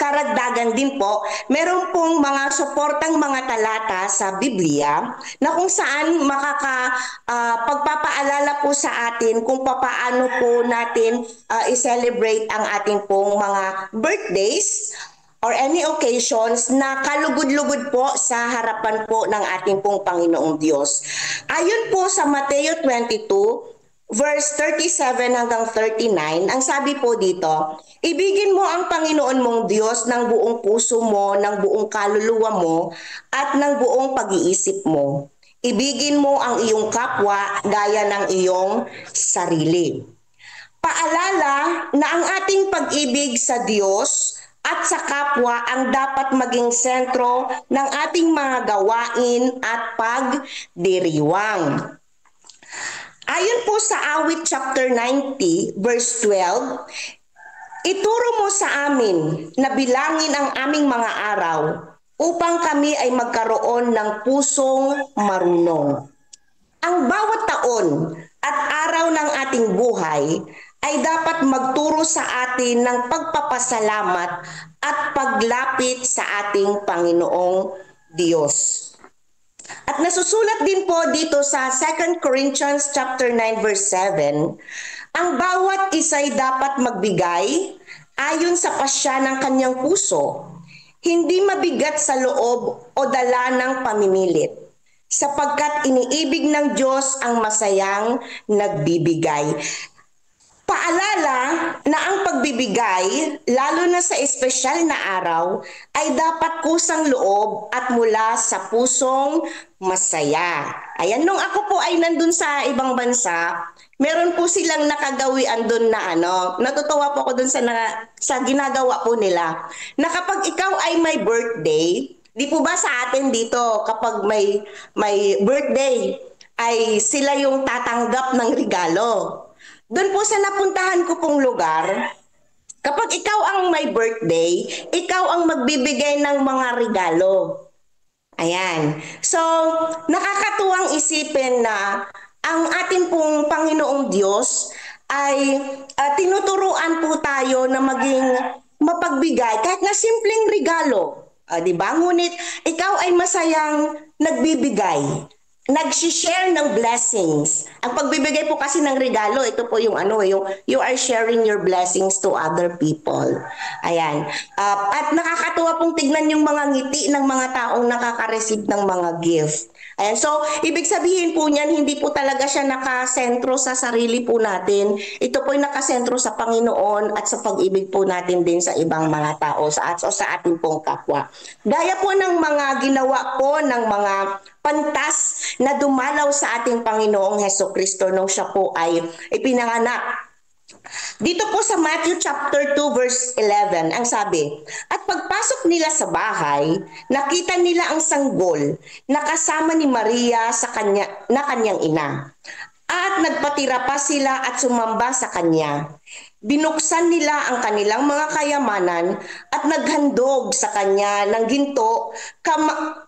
karagdagan din po, meron pong mga suportang mga talata sa Biblia na kung saan pagpapaalala po sa atin kung papaano po natin i-celebrate ang ating pong mga birthdays or any occasions na kalugod-lugod po sa harapan po ng ating pong Panginoong Diyos. Ayon po sa Mateo 22, verse 37 hanggang 39, ang sabi po dito, ibigin mo ang Panginoon mong Diyos ng buong puso mo, ng buong kaluluwa mo, at ng buong pag-iisip mo. Ibigin mo ang iyong kapwa gaya ng iyong sarili. Paalala na ang ating pag-ibig sa Diyos at sa kapwa ang dapat maging sentro ng ating mga gawain at pagdiriwang. Ayon po sa Awit chapter 90 verse 12, ituro mo sa amin na bilangin ang aming mga araw upang kami ay magkaroon ng pusong marunong. Ang bawat taon at araw ng ating buhay ay dapat magturo sa atin ng pagpapasalamat at paglapit sa ating Panginoong Diyos. At nasusulat din po dito sa 2 Corinthians chapter 9 verse 7, ang bawat isa'y dapat magbigay ayon sa pasya ng kanyang puso, hindi mabigat sa loob o dala ng pamimilit, sapagkat iniibig ng Diyos ang masayang nagbibigay. Paalala na ang pagbibigay, lalo na sa espesyal na araw, ay dapat kusang loob at mula sa pusong masaya. Ayan, nung ako po ay nandun sa ibang bansa, meron po silang nakagawian doon na natutuwa po ako doon sa ginagawa po nila, na kapag ikaw ay may birthday, di po ba sa atin dito, kapag may birthday, ay sila yung tatanggap ng regalo. Doon po sa napuntahan ko pong lugar, kapag ikaw ang may birthday, ikaw ang magbibigay ng mga regalo. Ayan. So, nakakatuwang isipin na ang ating pong Panginoong Diyos ay tinuturuan po tayo na maging mapagbigay kahit na simpleng regalo. Di ba? Ngunit ikaw ay masayang nagbibigay, nag-share ng blessings. Ang pagbibigay po kasi ng regalo, ito po yung yung you are sharing your blessings to other people. Ayan. At nakakatuwa pong tignan yung mga ngiti ng mga taong nakaka-receive ng mga gift. Ayan. So, ibig sabihin po niyan, hindi po talaga siya nakasentro sa sarili po natin. Ito po yung nakasentro sa Panginoon at sa pag-ibig po natin din sa ibang mga tao, sa ating pong kapwa. Gaya po ng mga ginawa po ng mga pantas na dumalaw sa ating Panginoong Hesukristo nung siya po ay ipinanganak. Dito po sa Matthew chapter 2 verse 11, ang sabi, at pagpasok nila sa bahay, nakita nila ang sanggol na kasama ni Maria na kanyang ina. At nagpatira pa sila at sumamba sa kanya. Binuksan nila ang kanilang mga kayamanan at naghandog sa kanya ng ginto,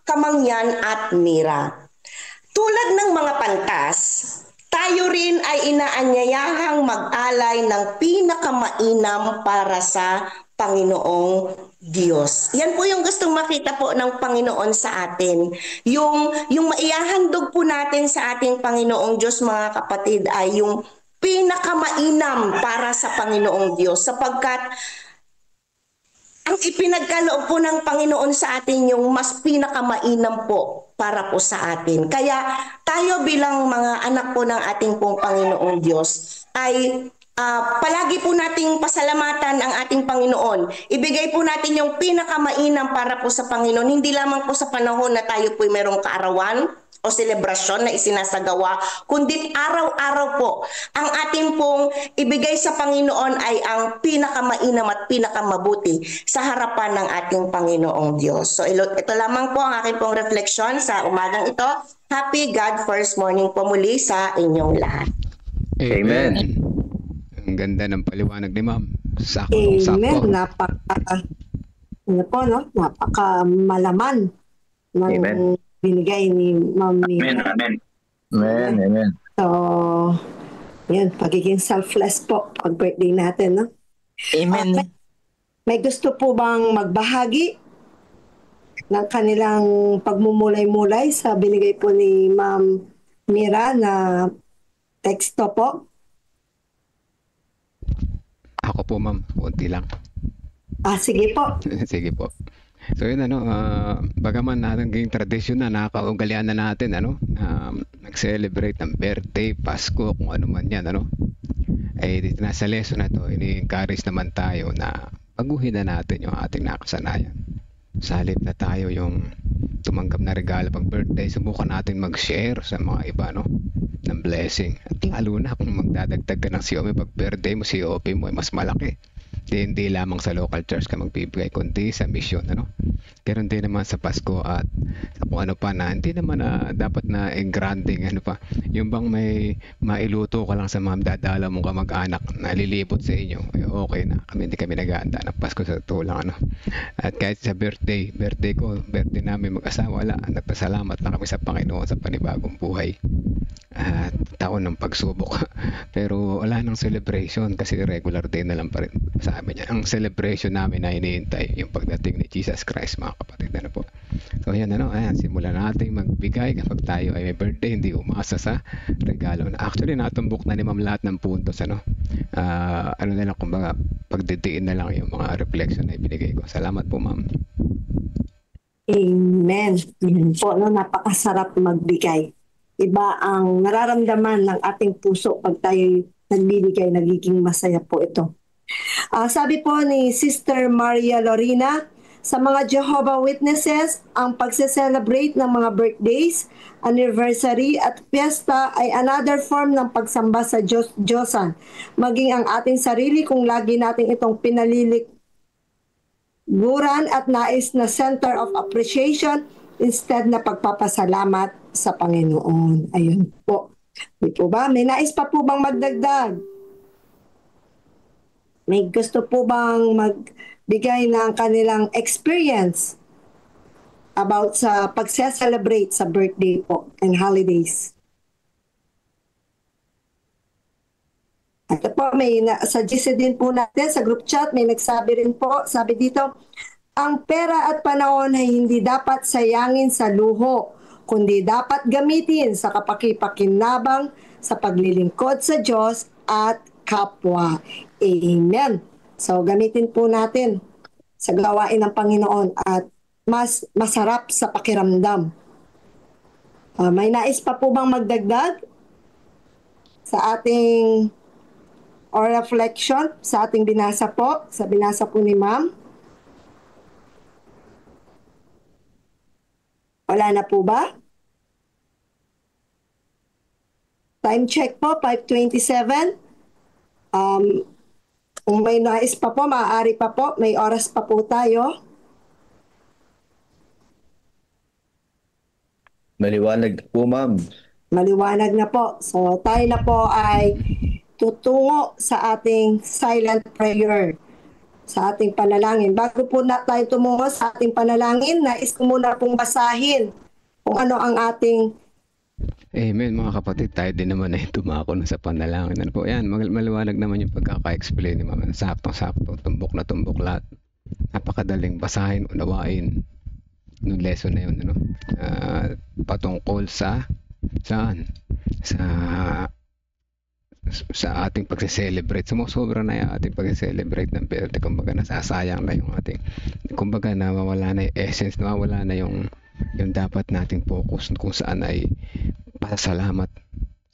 kamangyan at mira. Tulad ng mga pantas, tayo rin ay inaanyayahang mag-alay ng pinakamainam para sa Panginoong Diyos. Yan po yung gustong makita po ng Panginoon sa atin. Yung maihahandog po natin sa ating Panginoong Diyos, mga kapatid, ay yung pinakamainam para sa Panginoong Diyos, sapagkat ang ipinagkaloob po ng Panginoon sa atin yung mas pinakamainam po para po sa atin. Kaya tayo bilang mga anak po ng ating pong Panginoong Diyos ay palagi po nating pasalamatan ang ating Panginoon. Ibigay po natin yung pinakamainam para po sa Panginoon. Hindi lamang po sa panahon na tayo po merong kaarawan o selebrasyon na isinasagawa, kundi araw-araw po ang ating pong ibigay sa Panginoon ay ang pinakamainam at pinakamabuti sa harapan ng ating Panginoong Diyos. So ito lamang po ang aking pong refleksyon sa umagang ito. Happy God First Morning po muli sa inyong lahat. Amen. Ang ganda ng paliwanag ni Ma'am. Sakto. Amen. Napaka malaman ng binigay ni Ma'am Mira. Amen. So, yan, pagiging selfless po pag birthday natin, no? Amen. May gusto po bang magbahagi ng kanilang pagmumulay-mulay sa binigay po ni Ma'am Mira na teksto po? Ako po, Ma'am. Kunti lang. Sige po. Sige po. So yun bagaman naging tradisyon na nakakaugalian na natin nag-celebrate ng birthday, Pasko, kung ano man yan ay dito na sa lesson na to, ini-encourage naman tayo na baguhin na natin yung ating nakasanayan. Sa halip na tayo yung tumanggap na regalo pag birthday, subukan natin mag-share sa mga iba ng blessing. At lalo na kung magdadagdag ka ng COP pag birthday mo, COP mo ay mas malaki. Hindi lamang sa local church ka magbibigay, kundi sa mission Ganun din naman sa Pasko at kung ano pa na hindi naman na dapat na engranding ano pa. Yung bang may mailuto ka lang sa mga dadala mong kamag-anak na lilibot sa inyo, okay na. Hindi kami nag-aanda ng Pasko sa tulang ano. At kahit sa birthday namin mag-asawa, wala, nagpasalamat lang kami sa Panginoon sa panibagong buhay at taon ng pagsubok. Pero wala nang celebration kasi regular day na lang pa rin sa amin yan. Ang celebration namin na iniintay yung pagdating ni Jesus Christ, mga kapatid. Ano po? So ayan, simulan natin magbigay kapag tayo ay may birthday, hindi umasa sa regalo. Actually, natumbok na ni Ma'am lahat ng puntos. Ano na lang, kumbaga, pagdidiin na lang yung mga reflection na ibinigay ko. Salamat po, Ma'am. Amen. Yun po, no, napakasarap magbigay. Iba ang nararamdaman ng ating puso pag tayo nagbibigay, nagiging masaya po ito. Sabi po ni Sister Maria Lorena, sa mga Jehovah Witnesses, ang pagse-celebrate ng mga birthdays, anniversary at fiesta ay another form ng pagsamba sa Diyosan. Maging ang ating sarili kung lagi natin itong pinaliliguran at nais na center of appreciation instead na pagpapasalamat sa Panginoon. Ayun po. Di po ba? May nais pa po bang magdagdag? May gusto po bang magbigay ng kanilang experience about sa pagse-celebrate sa birthday po and holidays? At po, may suggest din po natin sa group chat, may nagsabi rin po, sabi dito, ang pera at panahon ay hindi dapat sayangin sa luho, kundi dapat gamitin sa kapakipakinabang sa paglilingkod sa Diyos at kapwa. Amen. So, gamitin po natin sa gawain ng Panginoon at mas masarap sa pakiramdam. May nais pa po bang magdagdag sa ating or reflection sa ating binasa po, sa binasa po ni Ma'am? Wala na po ba? Time check po, 5:27. Kung may nais pa po, maaari pa po, may oras pa po tayo. Maliwanag po, Ma'am. Maliwanag na po. So tayo na po ay tutungo sa ating silent prayer, sa ating panalangin. Bago po na tayo tumungo sa ating panalangin, nais ko muna pong basahin kung ano ang ating Amen, mga kapatid. Tayo din naman ay tumako na sa panalangin. Ano po? Yan, maliwanag naman yung pagkaka-explain ni Mama. Saktong-sakto, tumbok na tumbok lahat. Napakadaling basahin, unawain nung lesson na yun. Ano? Patungkol sa saan? Sa ating pagse-celebrate. Sobra na yung ating pagse-celebrate ng birthday. Kumbaga nasasayang na yung ating, kumbaga nawawala na yung essence, nawawala na yung dapat nating focus kung saan ay pasalamat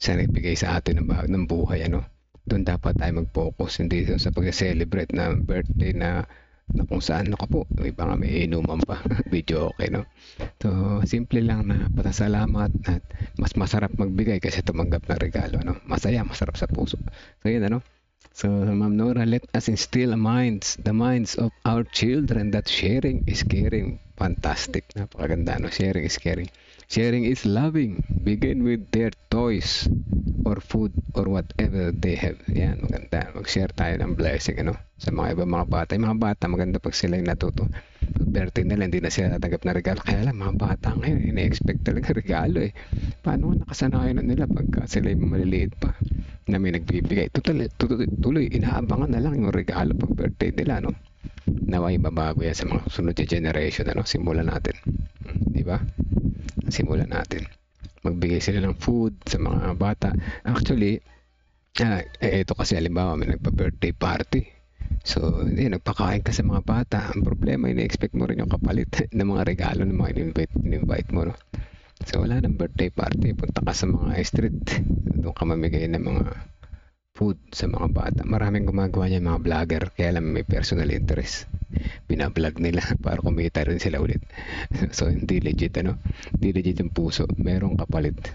sa nagbigay sa atin ng buhay. Ano? Doon dapat tayo mag-focus, hindi sa pag-celebrate na birthday na kung saan po, iba nga may inuman pa. Video okay, no? So, simple lang na pasalamat at mas masarap magbigay kasi tumanggap ng regalo. Ano? Masaya, masarap sa puso. So, yun, ano? So, Ma'am Nora, let us instill the minds of our children that sharing is caring. Fantastic. Napakaganda, no? Sharing is caring. Sharing is loving. Begin with their toys or food or whatever they have. Yan, maganda. Mag-share tayo ng blessing, ano? Sa mga iba mga bata. Yung mga bata, maganda pag sila yung natuto. Birthday nila, hindi na sila tatanggap na regalo. Kaya lang, mga bata ngayon, ina-expect talaga regalo eh. Paano nakasanayan na nila pagka sila yung maliliit pa na may nagbibigay? Tuloy, inaabangan na lang yung regalo pag birthday nila, no? Naway babago yan sa mga sunod na generation, ano? Simulan natin. Di ba? Simulan natin. Magbigay sila ng food sa mga bata. Actually, ito kasi halimbawa may nagpa-birthday party. So, nagpakain ka sa mga bata. Ang problema, ina-expect mo rin yung kapalit ng mga regalo ng mga in-invite mo, no? So, wala nang birthday party. Punta ka sa mga street. Doon ka mamigay ng mga food sa mga bata. Maraming gumagawa niya mga vlogger, kaya lang may personal interest. Binablog nila para kumita rin sila ulit. So, hindi legit, ano? Hindi legit yung puso. Merong kapalit.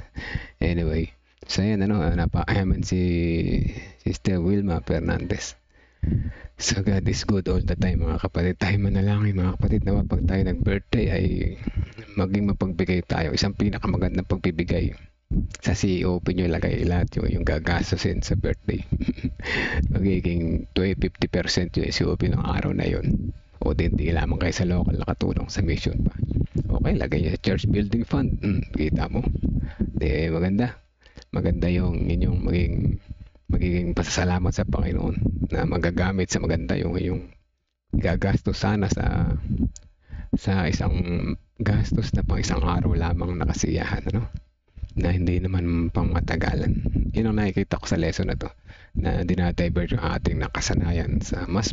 Anyway, so yan, ano? Napakayaman si Sister Wilma Fernandez. So God is good all the time, mga kapatid. Tayo manalangin, mga kapatid, na pag tayo nag-birthday ay maging mapagbigay tayo. Isang pinakamagandang pagbibigay. Sa CEO nyo ilagay lahat yung gagastusin sa birthday. Magiging 50% yung COP ng araw na yun. O di lamang kayo sa local nakatulong sa mission pa. Okay, lagay niya church building fund. Kita mo. Di maganda. Maganda yung inyong magiging pasasalamat sa Panginoon na magagamit sa maganda yung gagastos sana sa isang gastos na pang isang araw lamang na kasiyahan, ano? Na hindi naman pang matagalan. Yun ang nakikita ko sa lesson na to, na dinadivert yung ating nakasanayan sa mas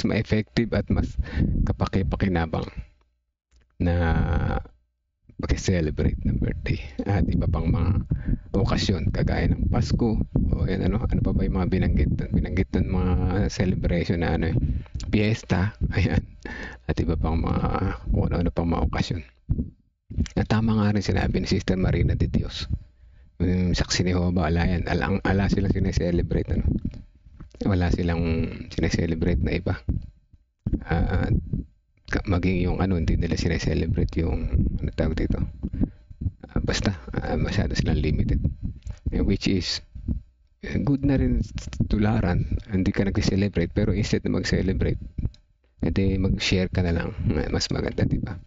ma-effective at mas kapaki-pakinabang na pag-celebrate ng birthday at iba pang mga okasyon kagaya ng Pasko o yan, ano pa ba yung mga binanggit ng mga celebration na fiesta, ayan, at iba pang mga kung ano pang mga okasyon. At tama nga rin sinabi ni Sister Marina de Dios, yung saksi ni Jehovah, ala silang sineselebrate, wala silang sineselebrate na iba. Maging yung hindi nila sineselebrate yung tawag dito, basta masyado silang limited, which is good na rin tularan. Hindi ka nag-celebrate, pero instead na mag-celebrate, edi mag-share ka na lang, mas maganda, diba?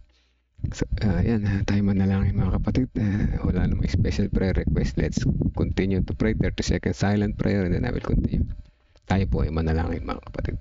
So, yan, tayo manalangin, mga kapatid. Wala namang special prayer request. Let's continue to pray. 30 seconds silent prayer and then I will continue. Tayo po ay manalangin, mga kapatid.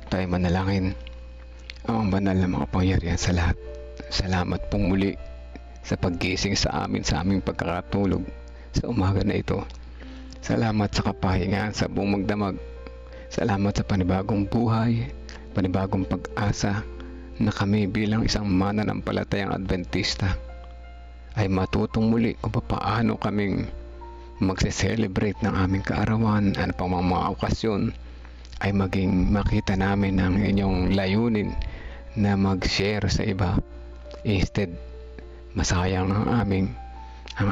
Tayo manalangin. Ang banal na makapangyarihan sa lahat, salamat pong muli sa paggising sa aming pagkakatulog sa umaga na ito. Salamat sa kapahingaan sa buong magdamag. Salamat sa panibagong buhay, panibagong pag-asa na kami bilang isang mananampalatayang Adventista ay matutong muli kung paano kaming magse-celebrate ng aming kaarawan, ano pang mga okasyon, ay maging makita namin ang inyong layunin na mag-share sa iba. Instead, masayang ang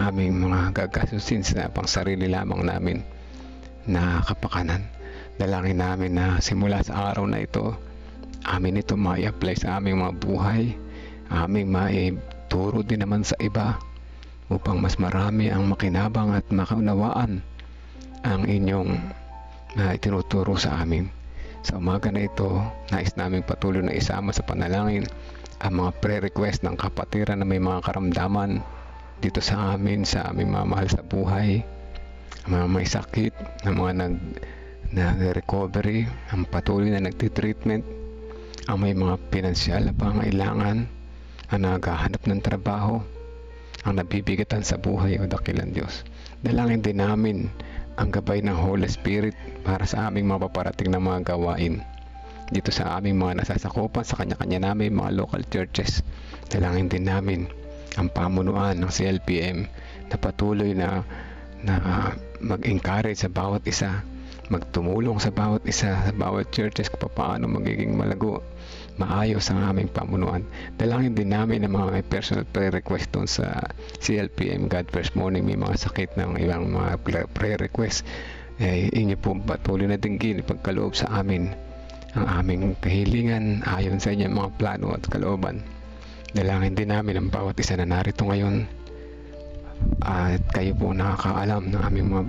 aming mga gagasusin sa pang sarili lamang namin na kapakanan. Dalangin namin na simula sa araw na ito, amin ito ma-apply sa aming mga buhay, aming maituro din naman sa iba upang mas marami ang makinabang at makaunawaan ang inyong na itinuturo sa amin. Sa umaga na ito, nais namin patuloy na isama sa panalangin ang mga pre-request ng kapatiran na may mga karamdaman dito sa amin, sa aming mga mahal sa buhay, ang mga may sakit, ang mga nag-recovery, ang patuloy na nagtitreatment, ang may mga pinansyal na pangailangan, ang naghahanap ng trabaho, ang nabibigatan sa buhay o dakilan Diyos. Dalangin din namin ang gabay ng Holy Spirit para sa aming mga paparating na mga gawain dito sa aming mga nasasakupan sa kanya-kanya namin mga local churches. Dalangin din namin ang pamunuan ng CLPM na patuloy na mag-encourage sa bawat isa, magtumulong sa bawat isa, sa bawat churches kung paano magiging malago, maayos ang aming pamunuan. Dalangin din namin ang mga may personal prayer request doon sa CLPM God First Morning, may mga sakit ng ibang mga prayer request. Inyo po patuloy na dinggin ipagkaloob sa amin ang aming kahilingan ayon sa inyong mga plano at kalooban. Dalangin din namin ang bawat isa na narito ngayon at kayo po nakakaalam ng aming mga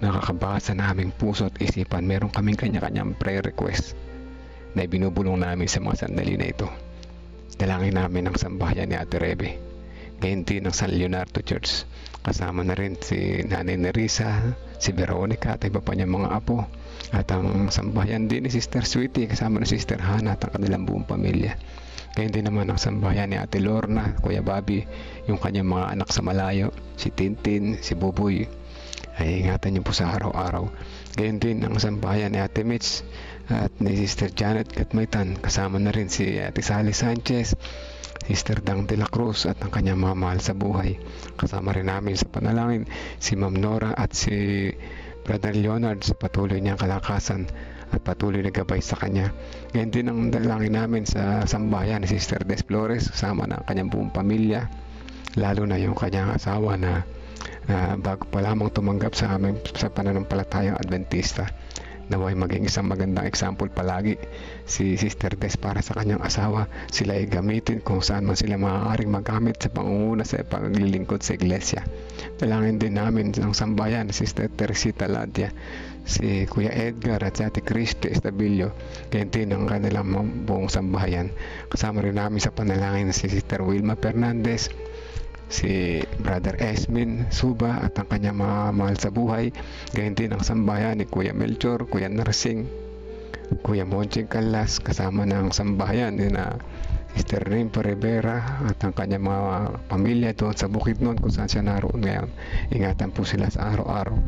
nakakabasa na aming puso at isipan. Meron kaming kanya-kanyang prayer request na ibinubulong namin sa mga sandali na ito. Dalangin namin ang sambahayan ni Ate Rebe, gayon din ng San Leonardo Church, Kasama na rin si Nanay Nerissa, si Veronica at iba pa niya mga apo. At ang sambahayan din ni Sister Sweetie kasama ni Sister Hannah at ang kanilang buong pamilya. Ngayon din naman ang sambahayan ni Ate Lorna, Kuya Bobby, yung kanyang mga anak sa malayo, si Tintin, si Buboy. Ay ingatan niyo po sa araw-araw. Ngayon din ang sambahayan ni Ate Mitch at ni Sister Janet Katmaitan. Kasama na rin si Ate Sally Sanchez, Sister Dang de la Cruz at ang kanyang mga mahal sa buhay. Kasama rin namin sa panalangin si Ma'am Nora at si Brother Leonard sa patuloy niyang kalakasan at patuloy na gabay sa kanya. Ngayon din ang dalangin namin sa sambahayan ni Sister Des Flores kasama ng kanyang buong pamilya, lalo na yung kanyang asawa na bago pa lamang tumanggap sa amin sa pananampalatayang Adventista. Naway maging isang magandang example palagi si Sister Des para sa kanyang asawa. Sila ay gamitin kung saan man sila maaaring magamit sa pangunguna sa paglilingkod sa iglesia. Dalangin din namin ng sambayan si Sister Teresita Ladia, si Kuya Edgar at si Ate Christy Estabillo, ganyan din ang kanilang buong sambahayan. Kasama rin namin sa panalangin si Sister Wilma Fernandez, si Brother Esmin Suba at ang kanyang mga mahal sa buhay. Ganyan din ang sambahayan ni Kuya Melchor, Kuya Narsing, Kuya Monching Calas, kasama ng sambahayan din na Sister Rimpo Rivera at ang kanyang mga pamilya doon sa Bukidnon kung saan siya naroon ngayon. Ingatan po sila sa araw-araw.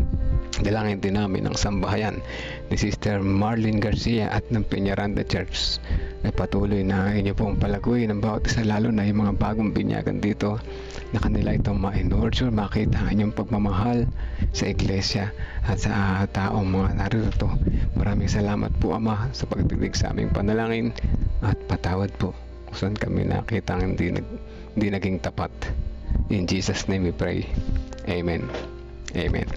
Dalangin din namin ang sambahayan ni Sister Marlene Garcia at ng Peñaranda Church ay patuloy na inyo pong palaguin ng bawat isa, lalo na yung mga bagong binyagan dito na kanila itong ma-nurture, makita ang inyong pagmamahal sa iglesia at sa taong mga narito. Maraming salamat po Ama sa pagdidig sa aming panalangin at patawad po kung saan kami nakita ang hindi naging tapat. In Jesus' name we pray. Amen. Amen.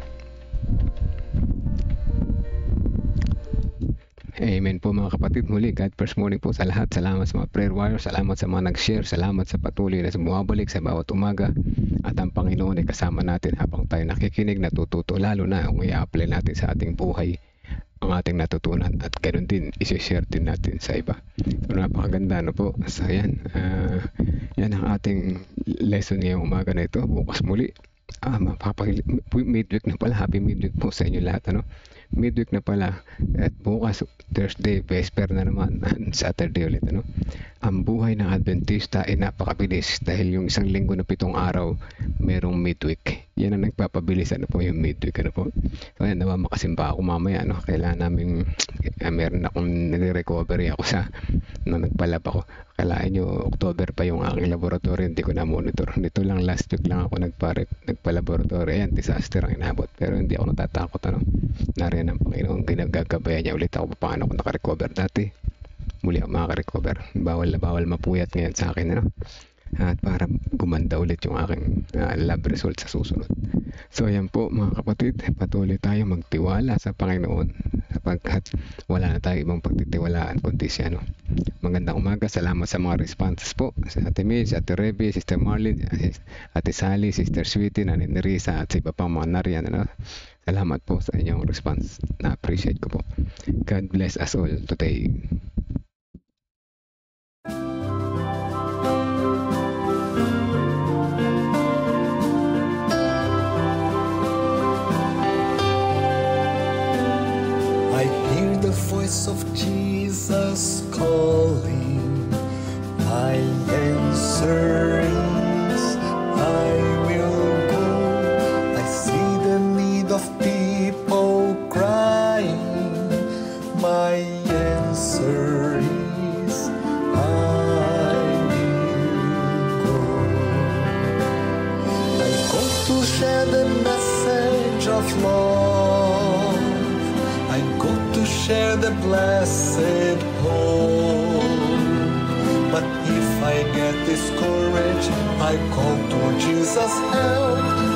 Amen po mga kapatid. Muli, God first morning po sa lahat. Salamat sa mga prayer warriors. Salamat sa mga nag-share. Salamat sa patuloy na bumabalik sa bawat umaga. At ang Panginoon ay kasama natin habang tayo nakikinig, natututo, lalo na kung i-apply natin sa ating buhay ang ating natutunan. At ganoon din, isi-share din natin sa iba. So napakaganda na po. So yan, yan ang ating lesson ngayong umaga na ito. Bukas muli. Midweek na pala. Happy midweek po sa inyo lahat. Midweek na pala at bukas Thursday, Vesper na naman, Saturday ulit. Ang buhay ng Adventista ay napakabilis dahil yung isang linggo na 7 araw merong midweek. Yan ang nagpapabilis po yung midweek. So yan, nawa makasimba ako mamaya. Kailangan namin meron akong nire-recovery ako sa nagpalab ako. Kailangan nyo October pa yung aking laboratory, hindi ko na monitor. Dito lang last week lang ako nagpa-laboratory. Ayan, disaster ang inabot, pero hindi ako natatakot. Nariyan ang Panginoon, ginagagabayan niya ulit ako paano ako nakarecover dati. Muli ako makaka-recover. Bawal mapuyat ngayon sa akin. At para gumanda ulit yung aking lab result sa susunod. So ayan po mga kapatid, patuloy tayo magtiwala sa Panginoon sapagkat wala na tayo ibang pagtitiwalaan kundi siya. Magandang umaga, salamat sa mga responses po sa Ate Mitch, Ate Rebe, Sister Marlene, Ate Sally, Sister Sweetie, Nanay Nerissa at sa iba pang mga nariyan. Salamat po sa inyong response, na-appreciate ko po. God bless us all today. I hear the voice of Jesus calling. My answer is I will go. I see the need of people crying. My answer is I will go. I go to share the message of love. I go to share the blessed hope. But if I get discouraged, I call to Jesus' help.